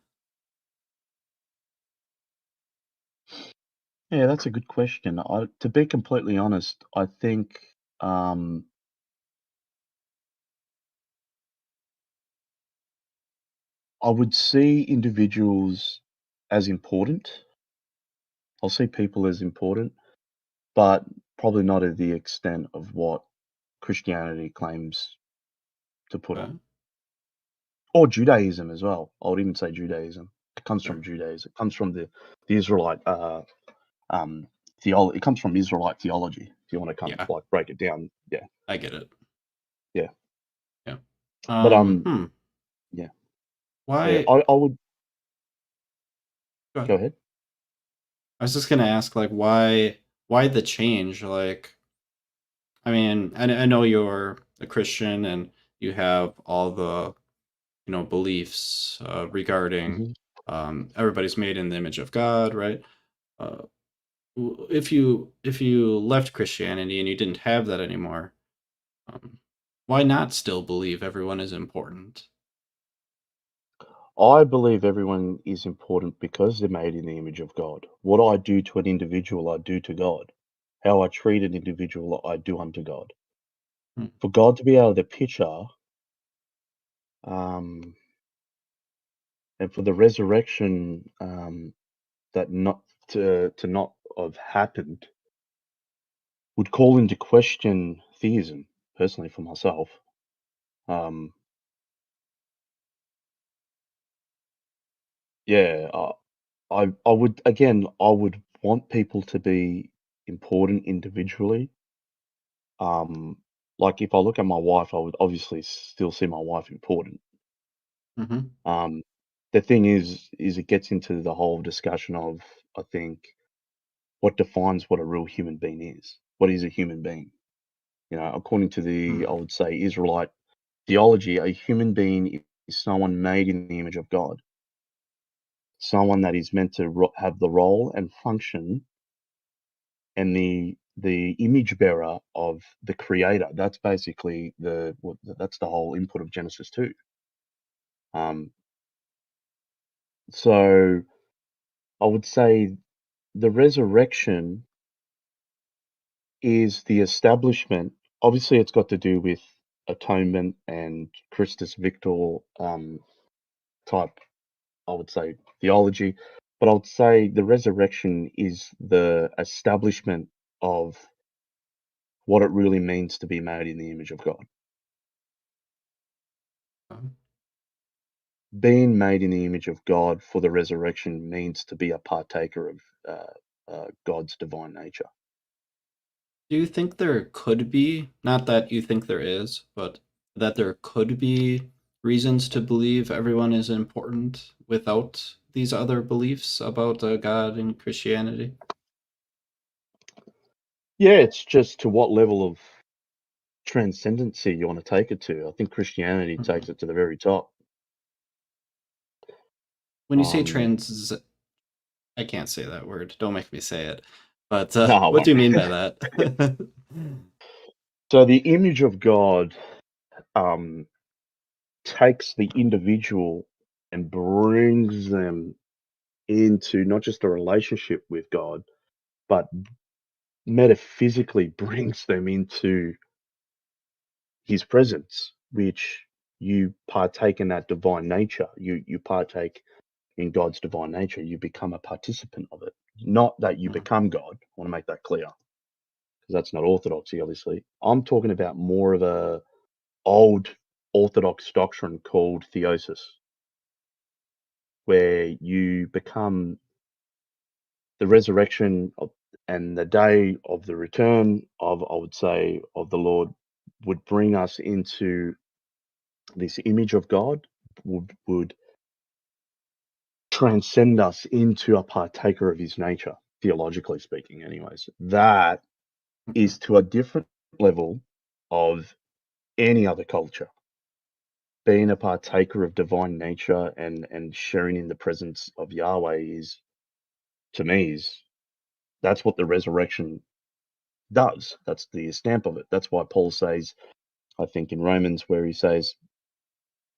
Yeah, that's a good question. To be completely honest, I think I would see individuals as important. I'll see people as important, but probably not at the extent of what Christianity claims to put Okay. on, or Judaism as well. I would even say Judaism. It comes Sure. from Judaism. It comes from the Israelite theology. It comes from Israelite theology. If you want to kind Yeah, of like break it down, yeah, I get it. yeah. Yeah. But yeah, yeah. Why? I would Go go ahead. ahead. I was just gonna ask, like, why the change? Like, I mean, I know you're a Christian and you have all the, beliefs regarding hmm everybody's made in the image of God, right? Uh, if you left Christianity and you didn't have that anymore, um, why not still believe everyone is important? I believe everyone is important because they're made in the image of God. What I do to an individual, I do to God. How I treat an individual, I do unto God. Hmm. For God to be able to picture, um, and for the resurrection that not to not have happened, would call into question theism. Personally, for myself, um, yeah, I would again, I would want people to be important individually. Um, like if I look at my wife, I would obviously still see my wife important. Mm-hmm. Um, the thing is it gets into the whole discussion of, I think, what defines what a real human being is. What is a human being? According to I would say, Israelite theology, a human being is someone made in the image of God, someone that is meant to have the role and function and the image bearer of the creator. That's basically that's the whole input of Genesis 2. Um, so I would say the resurrection is the establishment. Obviously, it's got to do with atonement and Christus Victor type, I would say, theology. But I would say the resurrection is the establishment of what it really means to be made in the image of God. Being made in the image of God for the resurrection means to be a partaker of God's divine nature. Do you think there could be, not that you think there is, but that there could be reasons to believe everyone is important without these other beliefs about God and Christianity? Yeah, it's just to what level of transcendency you want to take it to. I think Christianity Mhm. takes it to the very top. When you say Um, trans, I can't say that word. Don't make me say it. But no, I what do won't. you mean by that? So the image of God um, takes the individual and brings them into not just a relationship with God, but metaphysically brings them into his presence, which you partake in that divine nature. You partake in God's divine nature. You become a participant of it. Not that you Mhm. become God. I want to make that clear because that's not orthodoxy, obviously. I'm talking about more of a old orthodox doctrine called theosis, where you become the resurrection and the day of the return of, I would say, of the Lord would bring us into this image of God, would transcend us into a partaker of his nature, theologically speaking, anyways. That Okay. is to a different level of any other culture. Being a partaker of divine nature and sharing in the presence of Yahweh is to me is that's what the resurrection does. That's the stamp of it. That's why Paul says, I think in Romans, where he says,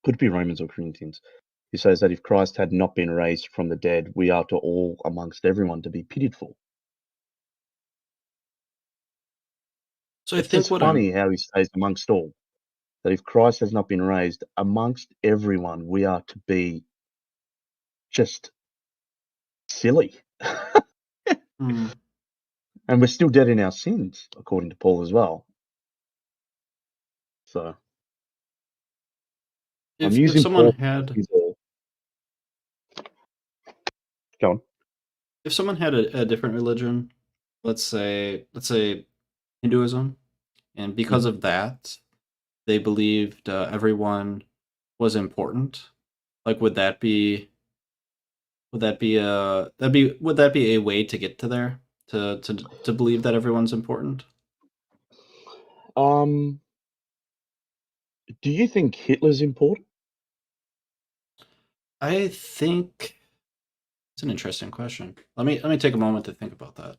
could be Romans or Corinthians, he says that if Christ had not been raised from the dead, we are to all amongst everyone to be pitied for. So I It's think just what I'm funny how he says amongst all, that if Christ has not been raised amongst everyone, we are to be just silly. hmm, And we're still dead in our sins, according to Paul as well. So I'm if using someone Paul. had Go on. if someone had a different religion, let's say Hinduism, and because Mhm. of that, they believed everyone was important. Like, would that be a way to get to there to believe that everyone's important? Um, do you think Hitler's important? I think it's an interesting question. Let me take a moment to think about that.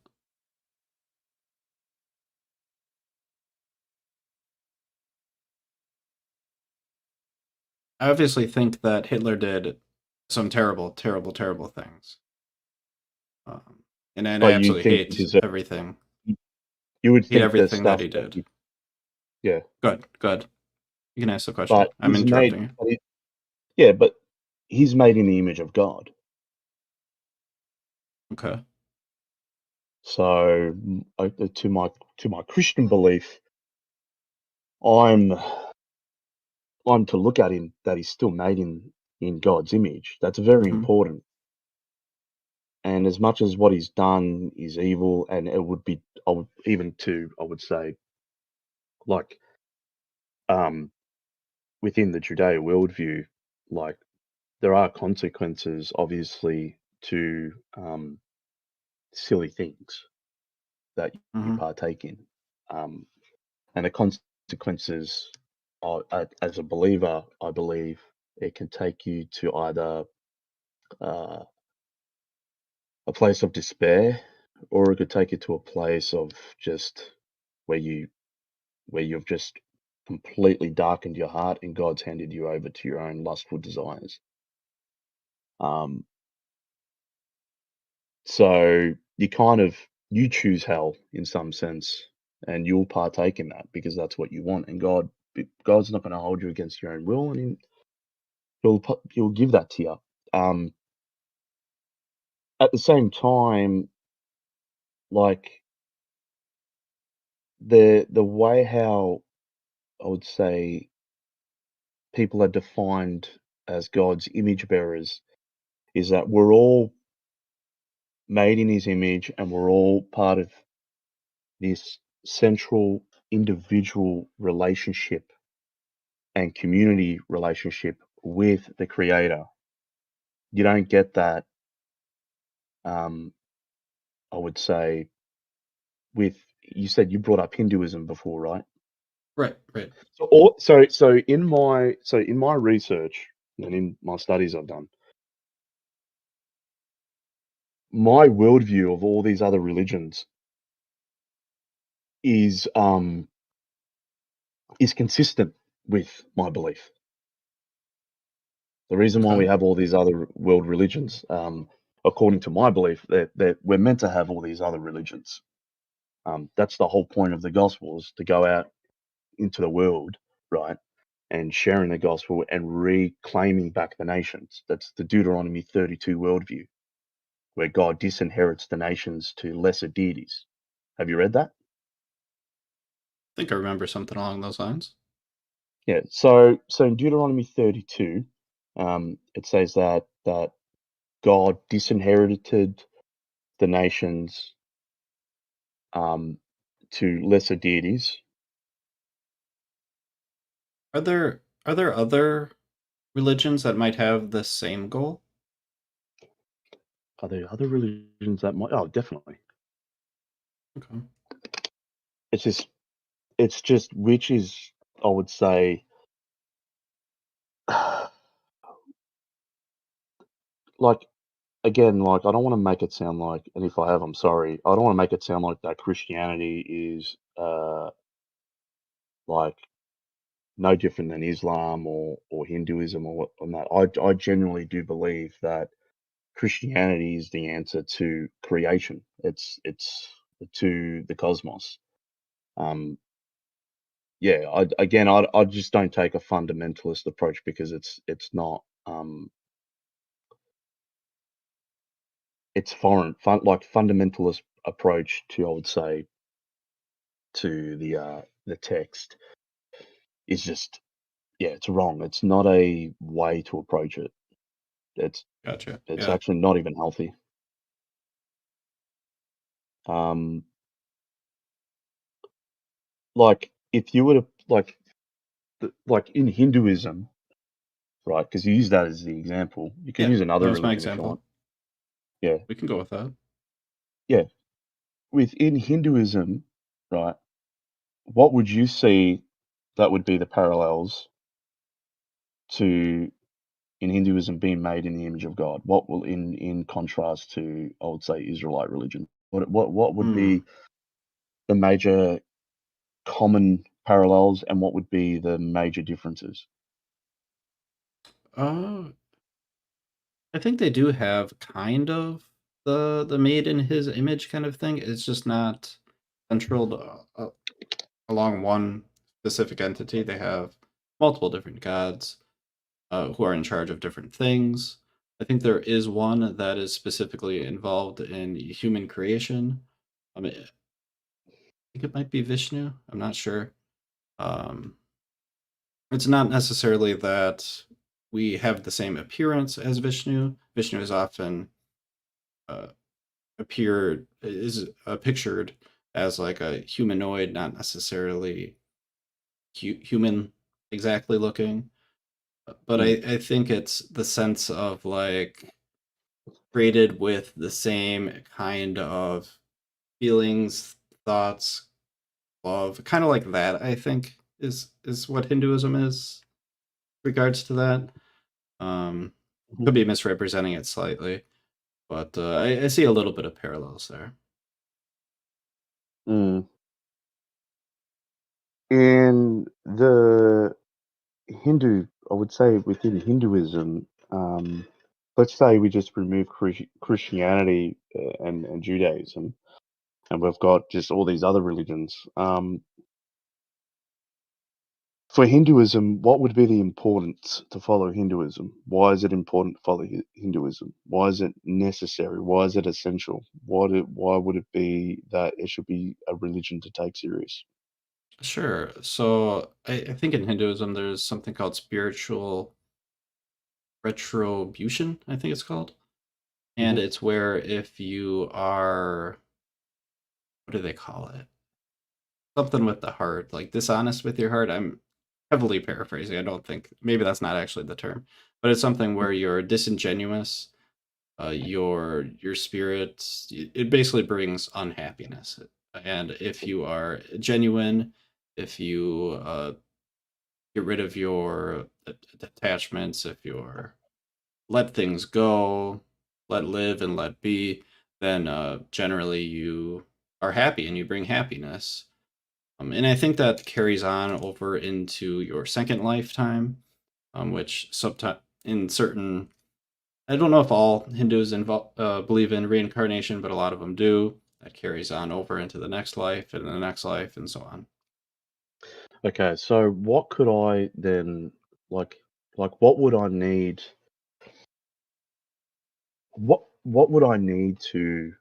I obviously think that Hitler did some terrible, terrible, terrible things, and I But you absolutely think he hate deserved? everything. You would Hate think the everything that stuff he that did. he, yeah. Good, good. You can ask the question. But I'm interrupting you. yeah, but he's made in the image of God. Okay. So to my Christian belief, I'm I'm to look at him that he's still made in God's image. That's very Mhm. important. And as much as what he's done is evil, and it would be, I would say, like, um, within the Judeo worldview, like there are consequences, obviously, to silly things that you Mhm. partake in, and the consequences are, as a believer, I believe it can take you to either uh, a place of despair, or it could take you to a place of just where you've just completely darkened your heart and God's handed you over to your own lustful desires. Um, so you choose hell in some sense, and you'll partake in that because that's what you want. And God's not going to hold you against your own will, and he'll give that to you. Um, at the same time, like the way how I would say people are defined as God's image bearers is that we're all made in his image and we're all part of this central individual relationship and community relationship with the creator. You don't get that, um, I would say, with, you said you brought up Hinduism before, right? Right, right. So in my research and in my studies I've done, my worldview of all these other religions is um is consistent with my belief. The reason why Okay. we have all these other world religions, according to my belief, that we're meant to have all these other religions. That's the whole point of the gospel, is to go out into the world, right, and sharing the gospel and reclaiming back the nations. That's the Deuteronomy 32 worldview, where God disinherits the nations to lesser deities. Have you read that? I think I remember something along those lines. Yeah. So in Deuteronomy 32, it says that God disinherited the nations um, to lesser deities. Are there other religions that might have the same goal? Are there other religions that might? Oh, definitely. Okay. It's just which is, I would say, like again, like, I don't want to make it sound like, and if I have, I'm sorry. I don't want to make it sound like that Christianity is like no different than Islam or Hinduism or what on that. I genuinely do believe that Christianity is the answer to creation. It's to the cosmos. Um, yeah, I just don't take a fundamentalist approach because it's not it's foreign like fundamentalist approach to, I would say, to the text is just, yeah, it's wrong. It's not a way to approach it. It's Gotcha. it's Yeah. actually not even healthy. Um, like if you were to like in Hinduism, right? Because you use that as the example. You can Yeah. use That another was my religion if you want. example. Yeah, We can go with that. yeah. Within Hinduism, right? What would you see that would be the parallels to in Hinduism being made in the image of God? What will in contrast to, I would say, Israelite religion? What would Hmm. be the major common parallels and what would be the major differences? Uh, I think they do have kind of the made in his image kind of thing. It's just not central along one specific entity. They have multiple different gods who are in charge of different things. I think there is one that is specifically involved in human creation. I think it might be Vishnu. I'm not sure. Um, it's not necessarily that we have the same appearance as Vishnu. Vishnu is often uh, pictured as like a humanoid, not necessarily human exactly looking. But Mm, I think it's the sense of like created with the same kind of feelings, thoughts, love, kind of like that. I think is what Hinduism is regards to that. Um, mhm, could be misrepresenting it slightly, but I see a little bit of parallels there. mm. In the Hindu, I would say within Hinduism, let's say we just remove Christianity and Judaism, and we've got just all these other religions. For Hinduism, what would be the importance to follow Hinduism? Why is it important to follow Hinduism? Why is it necessary? Why is it essential? Why would it be that it should be a religion to take serious? Sure. So I think in Hinduism there's something called spiritual retribution, I think it's called. And Hmm. it's where if you are, what do they call it? Something with the heart, like dishonest with your heart. I'm heavily paraphrasing. I don't think maybe that's not actually the term, but it's something where you're disingenuous. Your spirit, it basically brings unhappiness. And if you are genuine, if you get rid of your attachments, if you're let things go, let live and let be, then generally you are happy and you bring happiness. And I think that carries on over into your second lifetime, which sometimes in certain, I don't know if all Hindus believe in reincarnation, but a lot of them do. That carries on over into the next life and the next life and so on. Okay, so what could I then like what would I need? What would I need to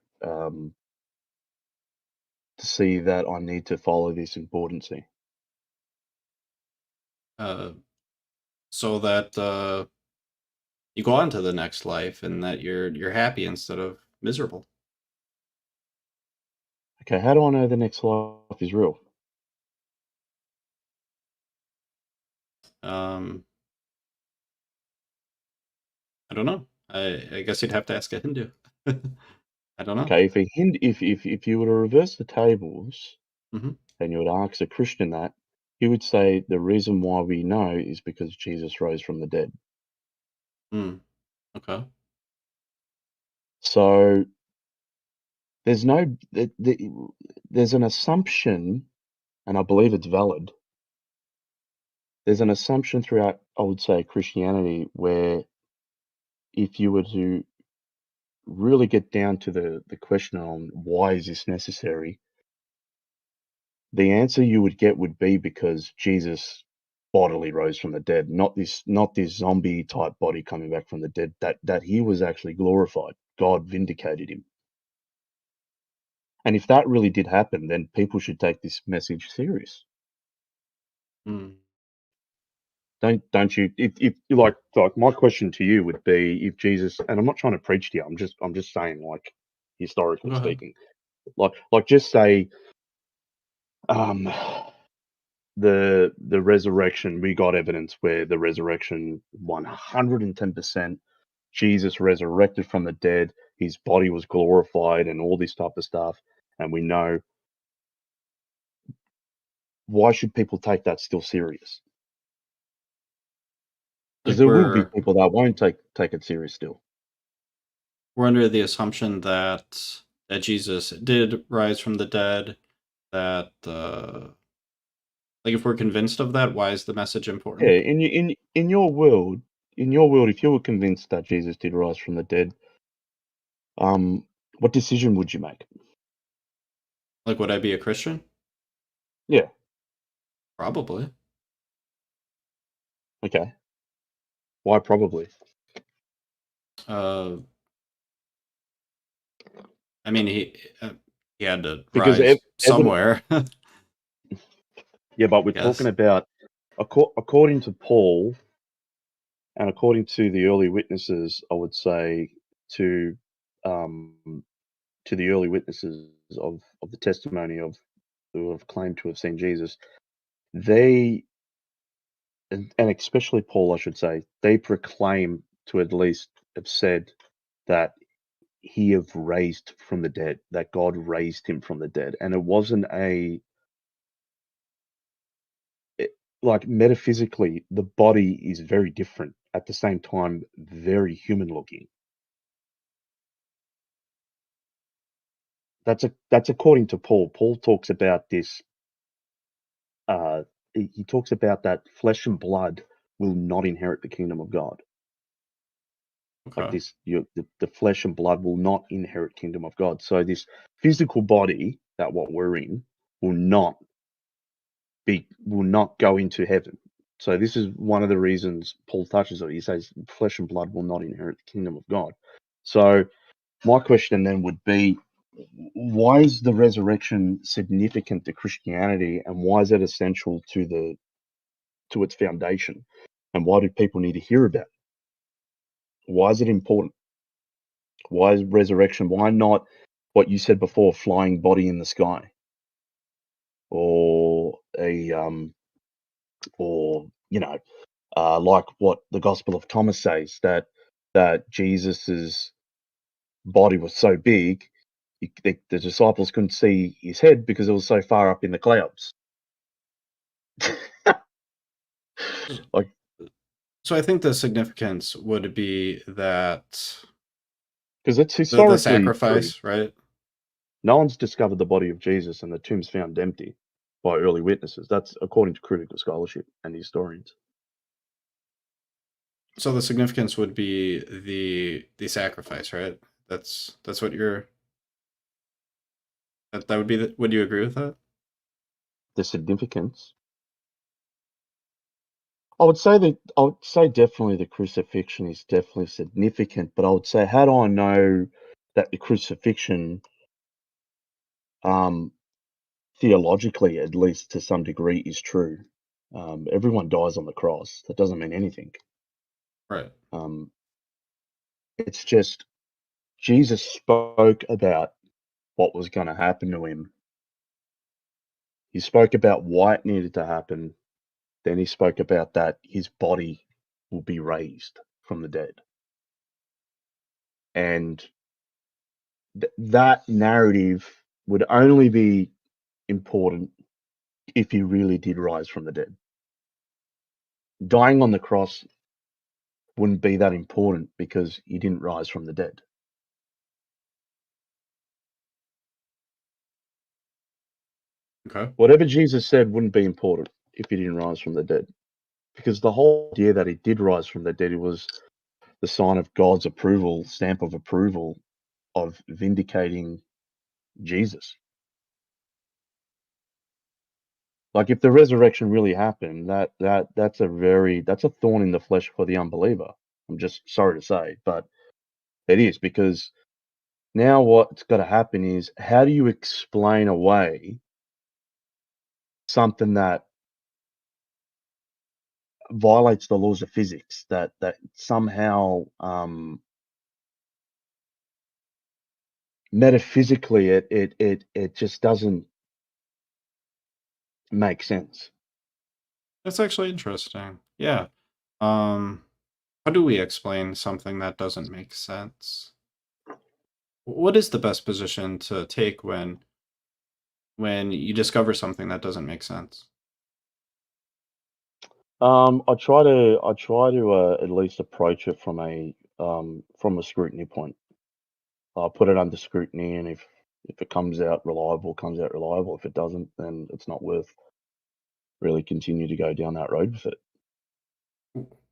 see that I need to follow this importancy? Uh, so that you go on to the next life and that you're happy instead of miserable. Okay, how do I know the next life is real? Um, I don't know. I guess you'd have to ask a Hindu. I don't know. Okay, if a if you were to reverse the tables Hmm. and you would ask a Christian that, he would say the reason why we know is because Jesus rose from the dead. Mm, okay. So there's there's an assumption, and I believe it's valid. There's an assumption throughout, I would say, Christianity, where if you were to really get down to the question on why is this necessary, the answer you would get would be because Jesus bodily rose from the dead, not this zombie type body coming back from the dead, that he was actually glorified. God vindicated him. And if that really did happen, then people should take this message serious. Mm. Don't you? If you like my question to you would be, if Jesus, and I'm not trying to preach to you, I'm just saying, like, historically Go ahead. speaking, like just say, the resurrection, we got evidence where the resurrection 110%, Jesus resurrected from the dead, his body was glorified, and all this type of stuff, and we know. Why should people take that still serious? Because Like there will be people that won't take it serious still. we're under the assumption that Jesus did rise from the dead. That like if we're convinced of that, why is the message important? Yeah, in your world, if you were convinced that Jesus did rise from the dead, what decision would you make? Like, would I be a Christian? Yeah. Probably. Okay. Why probably? I mean, he had to Because rise somewhere. Yeah, but we're talking about, according to Paul, and according to the early witnesses, I would say to the early witnesses of the testimony of who have claimed to have seen Jesus, they, and especially Paul, I should say, they proclaim to at least have said that he have raised from the dead, that God raised him from the dead, and it wasn't like, metaphysically, the body is very different, at the same time very human looking. That's according to Paul. Paul talks about this. He talks about that flesh and blood will not inherit the kingdom of God. Like Okay. this, the flesh and blood will not inherit kingdom of God. So this physical body that what we're in will not go into heaven. So this is one of the reasons Paul touches on it. He says flesh and blood will not inherit the kingdom of God. So my question then would be, why is the resurrection significant to Christianity, and why is it essential to its foundation? And why do people need to hear about it? Why is it important? Why is resurrection? Why not what you said before, flying body in the sky? Or like what the Gospel of Thomas says, that Jesus's body was so big, the disciples couldn't see his head because it was so far up in the clouds. Like, So I think the significance would be that because it's the historically true. sacrifice, right? No one's discovered the body of Jesus, and the tomb's found empty by early witnesses. That's according to critical scholarship and historians. So the significance would be the sacrifice, right? That's what you're. That would be the. Would you agree with that? The significance, I would say definitely the crucifixion is definitely significant, but I would say, how do I know that the crucifixion, theologically, at least to some degree, is true? Everyone dies on the cross. That doesn't mean anything. Right. It's just Jesus spoke about what was going to happen to him. He spoke about why it needed to happen. Then he spoke about that his body will be raised from the dead. And that narrative would only be important if he really did rise from the dead. Dying on the cross wouldn't be that important because he didn't rise from the dead. Okay. Whatever Jesus said wouldn't be important if he didn't rise from the dead. Because the whole idea that he did rise from the dead, it was the sign of God's approval, stamp of approval of vindicating Jesus. Like if the resurrection really happened, that's a thorn in the flesh for the unbeliever. I'm just sorry to say, but it is, because now what's got to happen is, how do you explain away something that violates the laws of physics, that somehow metaphysically it just doesn't make sense. That's actually interesting. Yeah. How do we explain something that doesn't make sense? What is the best position to take when you discover something that doesn't make sense? I try to at least approach it from a scrutiny point. I'll put it under scrutiny, and if it comes out reliable, comes out reliable. If it doesn't, then it's not worth really continue to go down that road with it.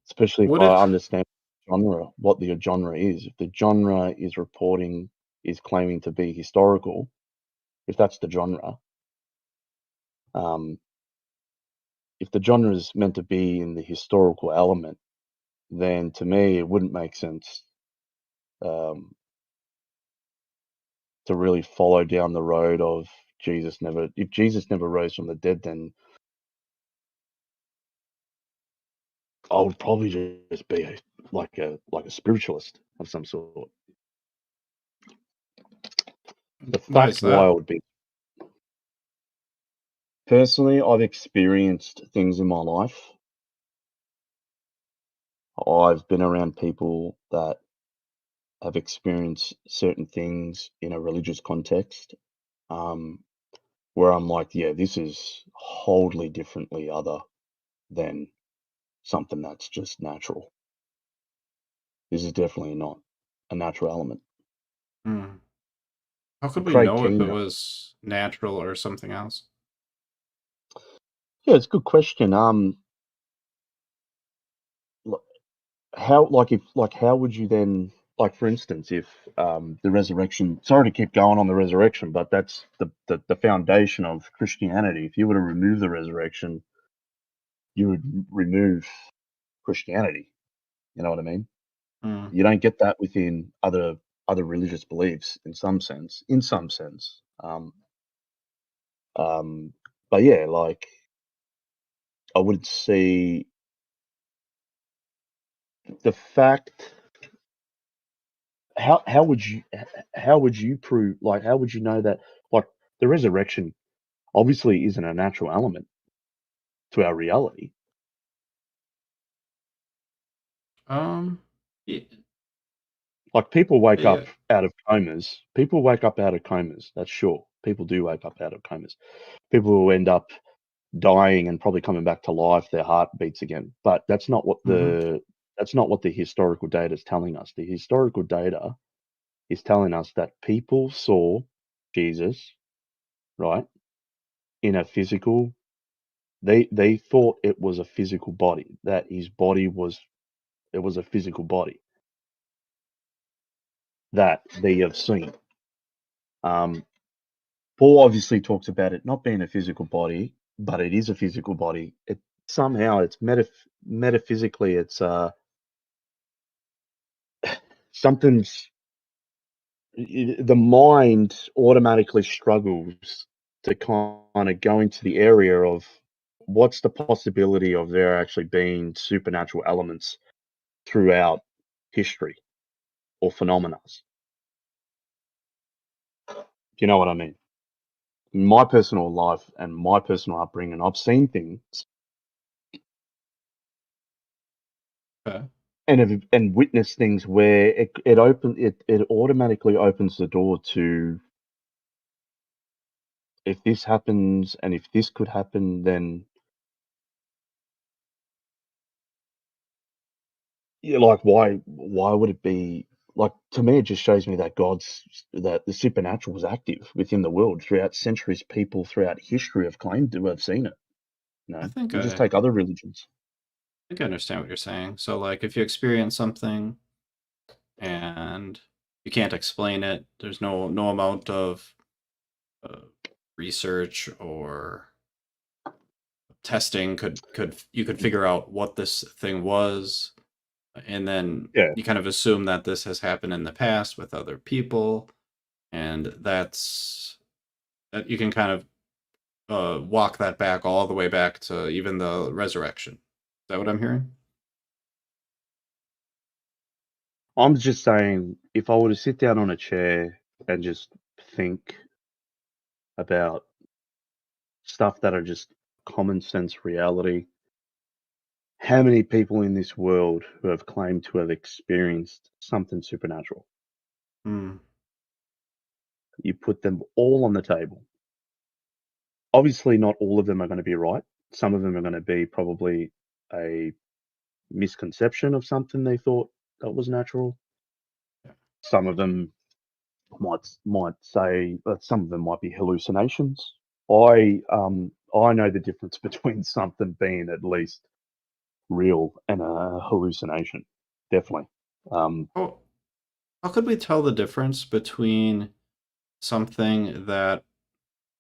Especially if What I if understand genre, what the genre is. If the genre is claiming to be historical, if that's the genre, um, if the genre is meant to be in the historical element, then to me it wouldn't make sense um, to really follow down the road of if Jesus never rose from the dead, then I would probably just be like a spiritualist of some sort. The why is fact why I that? would be, personally, I've experienced things in my life. I've been around people that have experienced certain things in a religious context, um, where I'm like, yeah, this is wholly differently other than something that's just natural. This is definitely not a natural element. Hmm. How The could we Craig know if it Keener. was natural or something else? Yeah, it's a good question. L- how how would you then, like, for instance, if the resurrection? Sorry to keep going on the resurrection, but that's the foundation of Christianity. If you were to remove the resurrection, you would remove Christianity. You know what I mean? Hmm. You don't get that within other religious beliefs in some sense. In some sense, um, but yeah, like I would see the fact. How would you prove, like, how would you know that, like, the resurrection obviously isn't a natural element to our reality? Um. Yeah. Like, people wake up Yeah. out of comas. People wake up out of comas. That's sure. People do wake up out of comas. People who end up dying and probably coming back to life, their heart beats again. But Hmm. that's not what the historical data is telling us. The historical data is telling us that people saw Jesus, right, in a physical. They thought it was a physical body, that his body was it was a physical body that they have seen. Um, Paul obviously talks about it not being a physical body, but it is a physical body. It somehow it's metaphysically it's something's the mind automatically struggles to kind of go into the area of what's the possibility of there actually being supernatural elements throughout history or phenomena. Do you know what I mean? In my personal life and my personal upbringing, I've seen things Okay. and witnessed things where it automatically opens the door to, if this happens and if this could happen, then yeah, like why would it be like to me, it just shows me that that the supernatural was active within the world throughout centuries. People throughout history have claimed to have seen it. I think You just I take other religions. think I understand what you're saying. So, like, if you experience something and you can't explain it, there's no amount of uh, research or testing could figure out what this thing was, and then Yeah. you kind of assume that this has happened in the past with other people, and that you can kind of walk that back all the way back to even the resurrection. Is that what I'm hearing? I'm just saying, if I were to sit down on a chair and just think about stuff that are just common sense reality, how many people in this world who have claimed to have experienced something supernatural? Hmm. You put them all on the table. Obviously, not all of them are going to be right. Some of them are going to be probably a misconception of something they thought that was natural. Some of them might say some of them might be hallucinations. I know the difference between something being at least real and a hallucination. Definitely. Oh, how could we tell the difference between something that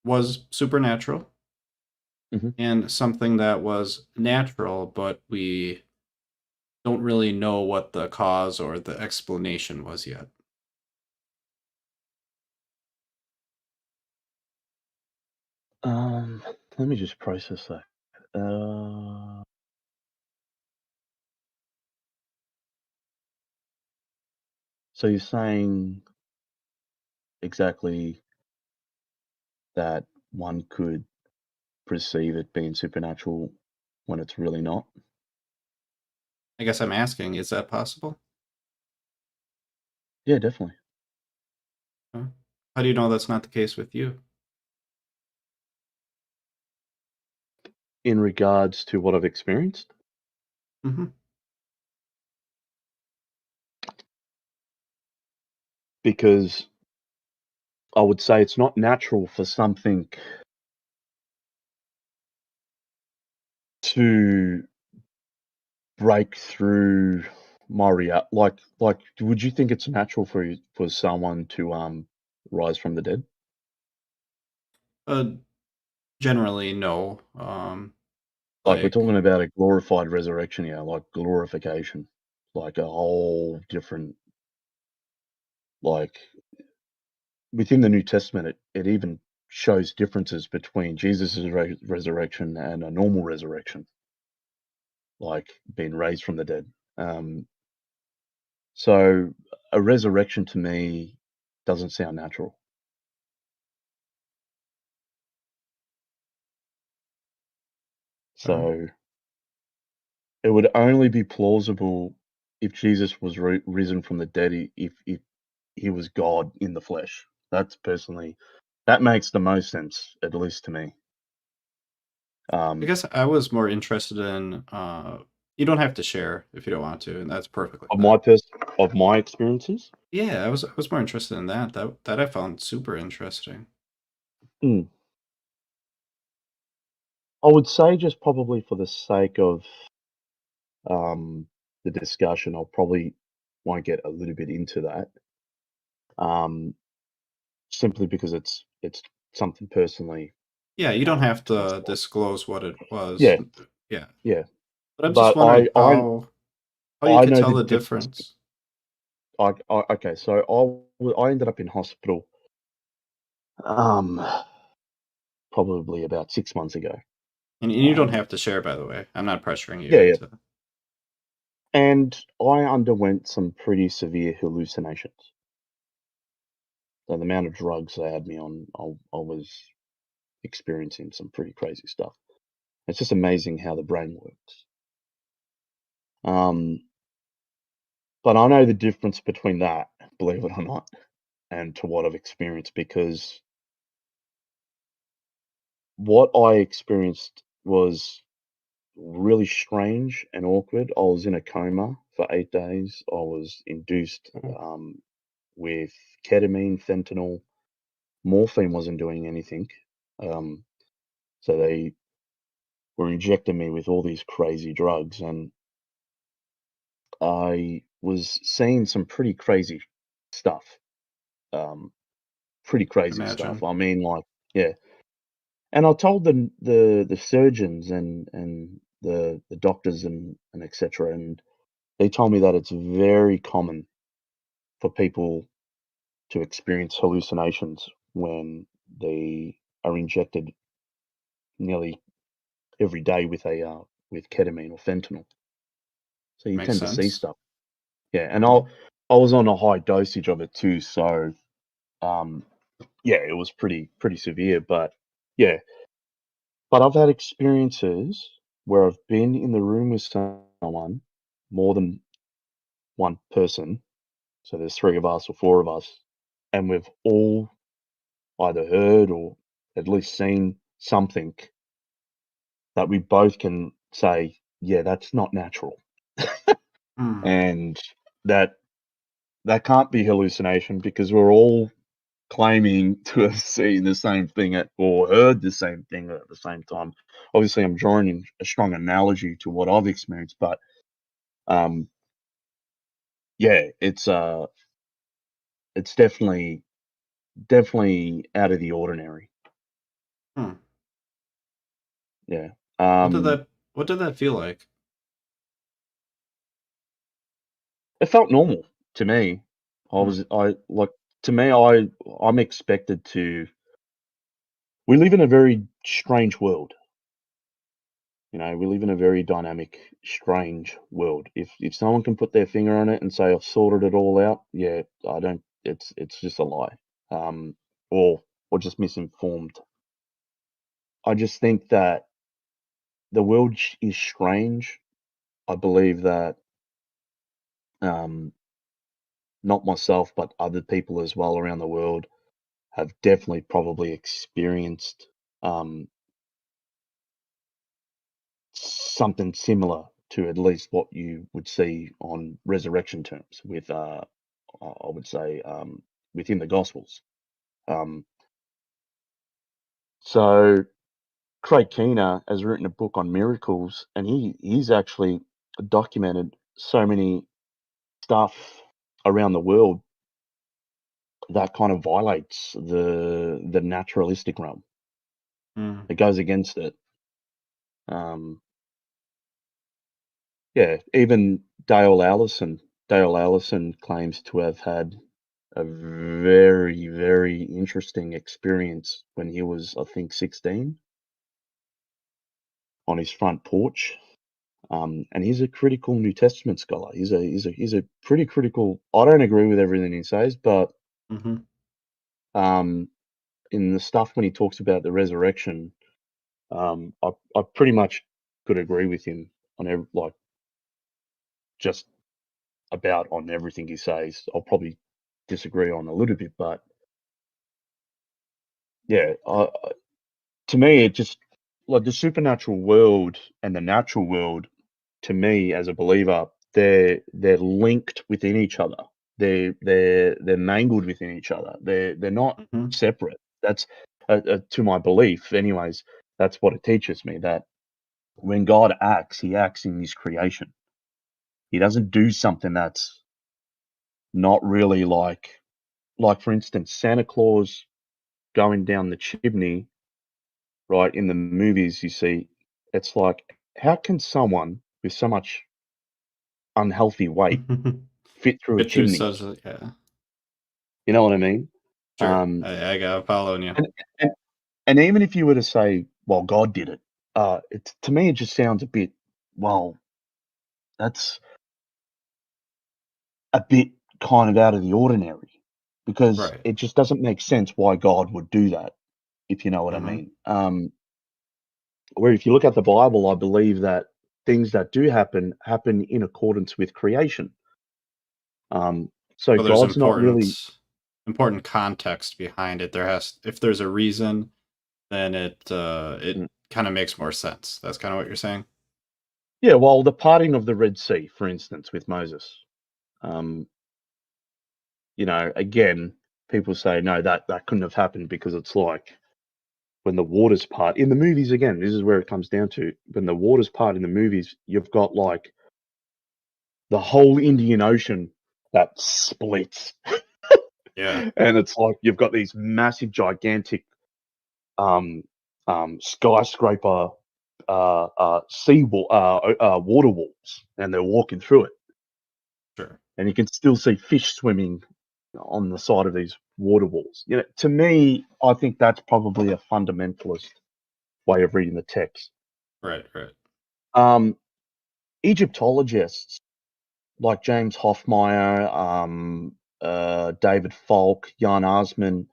was supernatural Mhm. and something that was natural, but we don't really know what the cause or the explanation was yet? Let me just process that. Uh, so you're saying exactly that one could perceive it being supernatural when it's really not? I guess I'm asking, is that possible? Yeah, definitely. Huh? How do you know that's not the case with you? In regards to what I've experienced, Hmm. because I would say it's not natural for something to break through my like would you think it's natural for someone to rise from the dead? Uh, Generally, no. Like we're Like, talking about a glorified resurrection here, like glorification, like a whole different, like within the New Testament, it even shows differences between Jesus' resurrection and a normal resurrection, like being raised from the dead. Um, so a resurrection to me doesn't sound natural. uh, So it would only be plausible if Jesus was risen from the dead, if he was God in the flesh. That's personally, that makes the most sense, at least to me. I Um, guess I was more interested in. You don't have to share if you don't want to, and that's perfectly of fine. of my experiences, Yeah, I was more interested in that. That I found super interesting. mm, I would say just probably for the sake of um, the discussion, I'll probably want to get a little bit into that, um, simply because it's something personally. Yeah, you don't have to Myself. disclose what it was. Yeah, Yeah, yeah. but I'm just But wondering how you I could know tell the the difference. difference. Okay, so I ended up in hospital um probably about 6 months ago. And you don't Um, have to share, by the way. I'm not pressuring you yeah, yeah. into. And I underwent some pretty severe hallucinations. So the amount of drugs they had me on, I was experiencing some pretty crazy stuff. It's just amazing how the brain works. Um, but I know the difference between that, believe it or not, and to what I've experienced because what I experienced was really strange and awkward. I was in a coma for 8 days. I was induced Oh. with ketamine, fentanyl. Morphine wasn't doing anything. So they were injecting me with all these crazy drugs, and I was seeing some pretty crazy stuff. Um, Pretty crazy stuff. Imagine. I mean, like, yeah. And I told the surgeons and the doctors and etc. And they told me that it's very common for people to experience hallucinations when they are injected nearly every day with ketamine or fentanyl. So you Makes tend to see sense. stuff. Yeah, and Mhm. I was on a high dosage of it too, so um yeah, it was pretty severe. But yeah, but I've had experiences where I've been in the room with someone, more than one person, so there's three of us or four of us, and we've all either heard or at least seen something that we both can say, yeah, that's not natural. Mm. And that that can't be hallucination because we're all claiming to have seen the same thing or heard the same thing at the same time. Obviously, I'm drawing in a strong analogy to what I've experienced, but um, yeah, it's definitely out of the ordinary. Hmm. Yeah. What did Um, that what did that feel like? it felt normal to me. Hmm. I like to me I'm expected to. We live in a very strange world. You know, we live in a very dynamic, strange world. If someone can put their finger on it and say I've sorted it all out, yeah, I don't. It's just a lie, um, or just misinformed. I just think that the world is strange. I believe that um, not myself, but other people as well around the world have definitely probably experienced um, something similar to at least what you would see on resurrection terms with I would say within the gospels. um, so Craig Keener has written a book on miracles, and he's actually documented so many stuff around the world that kind of violates the naturalistic realm. Mm. It goes against it. um, Yeah, even Dale Allison claims to have had a very, very interesting experience when he was, I think, 16 on his front porch. And he's a critical New Testament scholar. He's a pretty critical. I don't agree with everything he says, but Mhm. um, in the stuff when he talks about the resurrection, I pretty much could agree with him on like just about on everything he says. I'll probably disagree on a little bit, but yeah, to me, it just like the supernatural world and the natural world. To me, as a believer, they're linked within each other. They're mangled within each other. They're not Mhm. separate. That's to my belief, anyways. That's what it teaches me that when God acts, He acts in His creation. He doesn't do something that's not really like for instance, Santa Claus going down the chimney, right? In the movies, you see, it's like, how can someone with so much unhealthy weight fit through a Get through chimney? such a yeah. You know what I mean? Sure. Um, I got following you. and, and and even if you were to say, well, God did it, it to me it just sounds a bit, well, that's a bit kind of out of the ordinary because Right. it just doesn't make sense why God would do that, if you know what I Mhm. mean. Where if you look at the Bible, I believe that things that do happen in accordance with creation. So So there's God's not really, important context behind it. If there's a reason, then it mm, kind of makes more sense. That's kind of what you're saying. Yeah, well, the parting of the Red Sea, for instance, with Moses. Um, again, people say no, that couldn't have happened because it's like when the waters part in the movies. Again, this is where it comes down to when the waters part in the movies. You've got like the whole Indian Ocean that splits, Yeah. and it's like you've got these massive, gigantic skyscraper water walls, and they're walking through it, Sure. and you can still see fish swimming on the side of these water walls. To me, I think that's probably a fundamentalist way of reading the text. Right. Um, Egyptologists like James Hoffmeyer, David Falk, Jan Asman,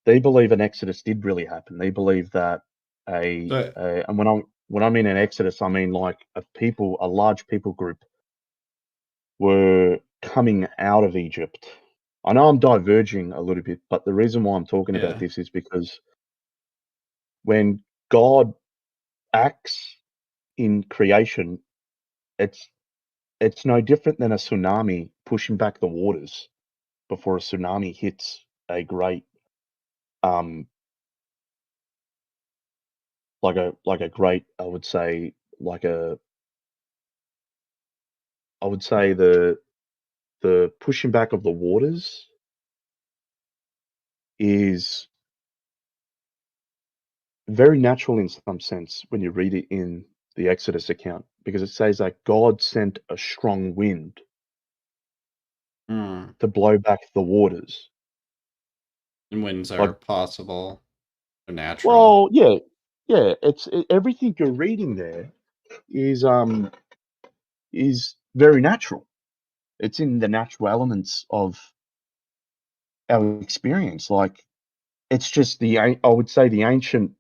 they believe an exodus did really happen. They believe that and when I mean an exodus, I mean like a large people group were coming out of Egypt. I know I'm diverging a little bit, but the reason why I'm talking about Yeah. this is because when God acts in creation, it's no different than a tsunami pushing back the waters before a tsunami hits a great like a great I would say the pushing back of the waters is very natural in some sense when you read it in the Exodus account, because it says that God sent a strong wind Mm. to blow back the waters. And winds are Like, possible. They're natural. well, yeah, everything you're reading there is very natural. It's in the natural elements of our experience. Like, it's just I would say the ancient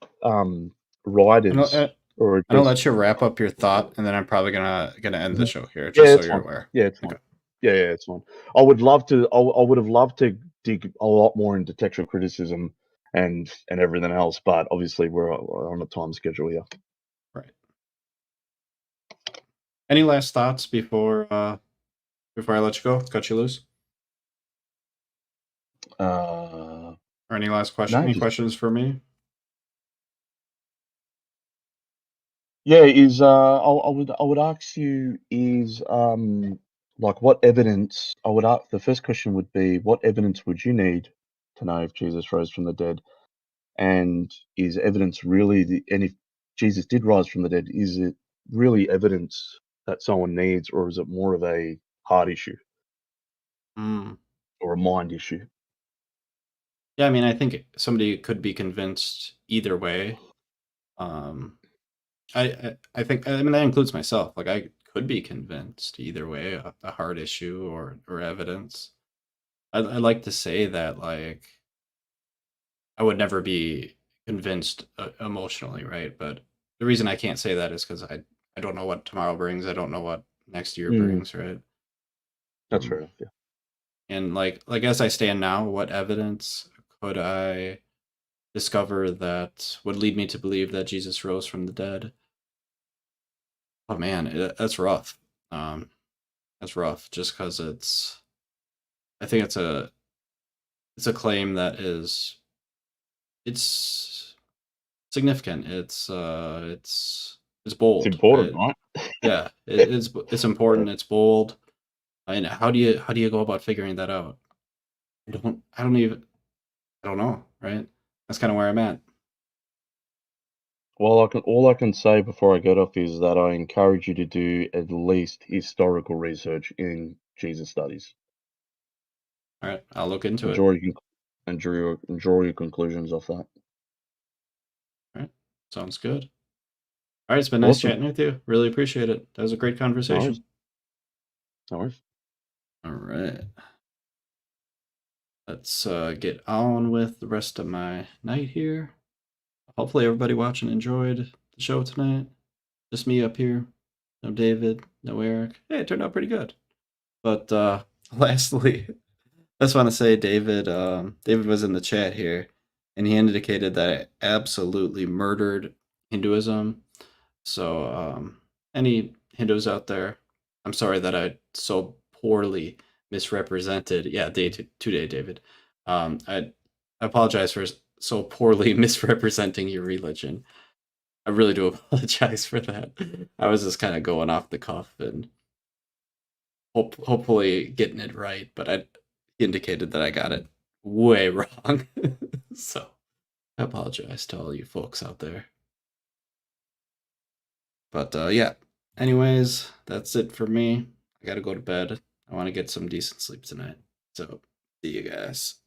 writers, or at I'm gonna least let you wrap up your thought, and then I'm probably gonna end the show here, yeah, just so it's you're fine. aware. Yeah, it's fine. Okay. Yeah, it's fine. I would love to. I would have loved to dig a lot more into textual criticism and everything else, but obviously we're on a time schedule here. Right. Any last thoughts before I let you go? Cut you loose? Uh, Or any last question? no, Any just questions for me? yeah. I would ask you like what evidence the first question would be what evidence would you need to know if Jesus rose from the dead, and is evidence really and if Jesus did rise from the dead, is it really evidence that someone needs, or is it more of a heart issue Mm. or a mind issue? Yeah, I mean, I think somebody could be convinced either way. Um, I think, I mean, that includes myself. Like, I could be convinced either way, a hard issue or evidence. I like to say that, like, I would never be convinced emotionally, right? But the reason I can't say that is because I don't know what tomorrow brings. I don't know what next year Mm, brings, right? that's fair Um, enough. Yeah. and like as I stand now, what evidence could I discover that would lead me to believe that Jesus rose from the dead? Oh man, that's rough. Um, that's rough. Just because I think it's a claim that it's significant. It's It's bold, important, right? right? Yeah, it's important. It's bold. And how do you go about figuring that out? I don't even I don't know, right? That's kind of where I'm at. Well, all I can say before I get off is that I encourage you to do at least historical research in Jesus studies All right, I'll look into and it. draw your conclusions off that. All right, sounds good. All right, it's been nice Awesome. chatting with you. Really appreciate it. That was a great No worries. conversation. No worries. All right, let's get on with the rest of my night here. Hopefully, everybody watching enjoyed the show tonight. Just me up here. No David, no Eric. Hey, it turned out pretty good. But lastly, I just want to say David was in the chat here, and he indicated that I absolutely murdered Hinduism. So any Hindos out there. I'm sorry that I so poorly misrepresented. Yeah, today, David. I apologize for so poorly misrepresenting your religion. I really do apologize for that. I was just kind of going off the cuff and hopefully getting it right, but I indicated that I got it way wrong. So I apologize to all you folks out there. But yeah, anyways, that's it for me. I gotta go to bed. I want to get some decent sleep tonight. So see you guys.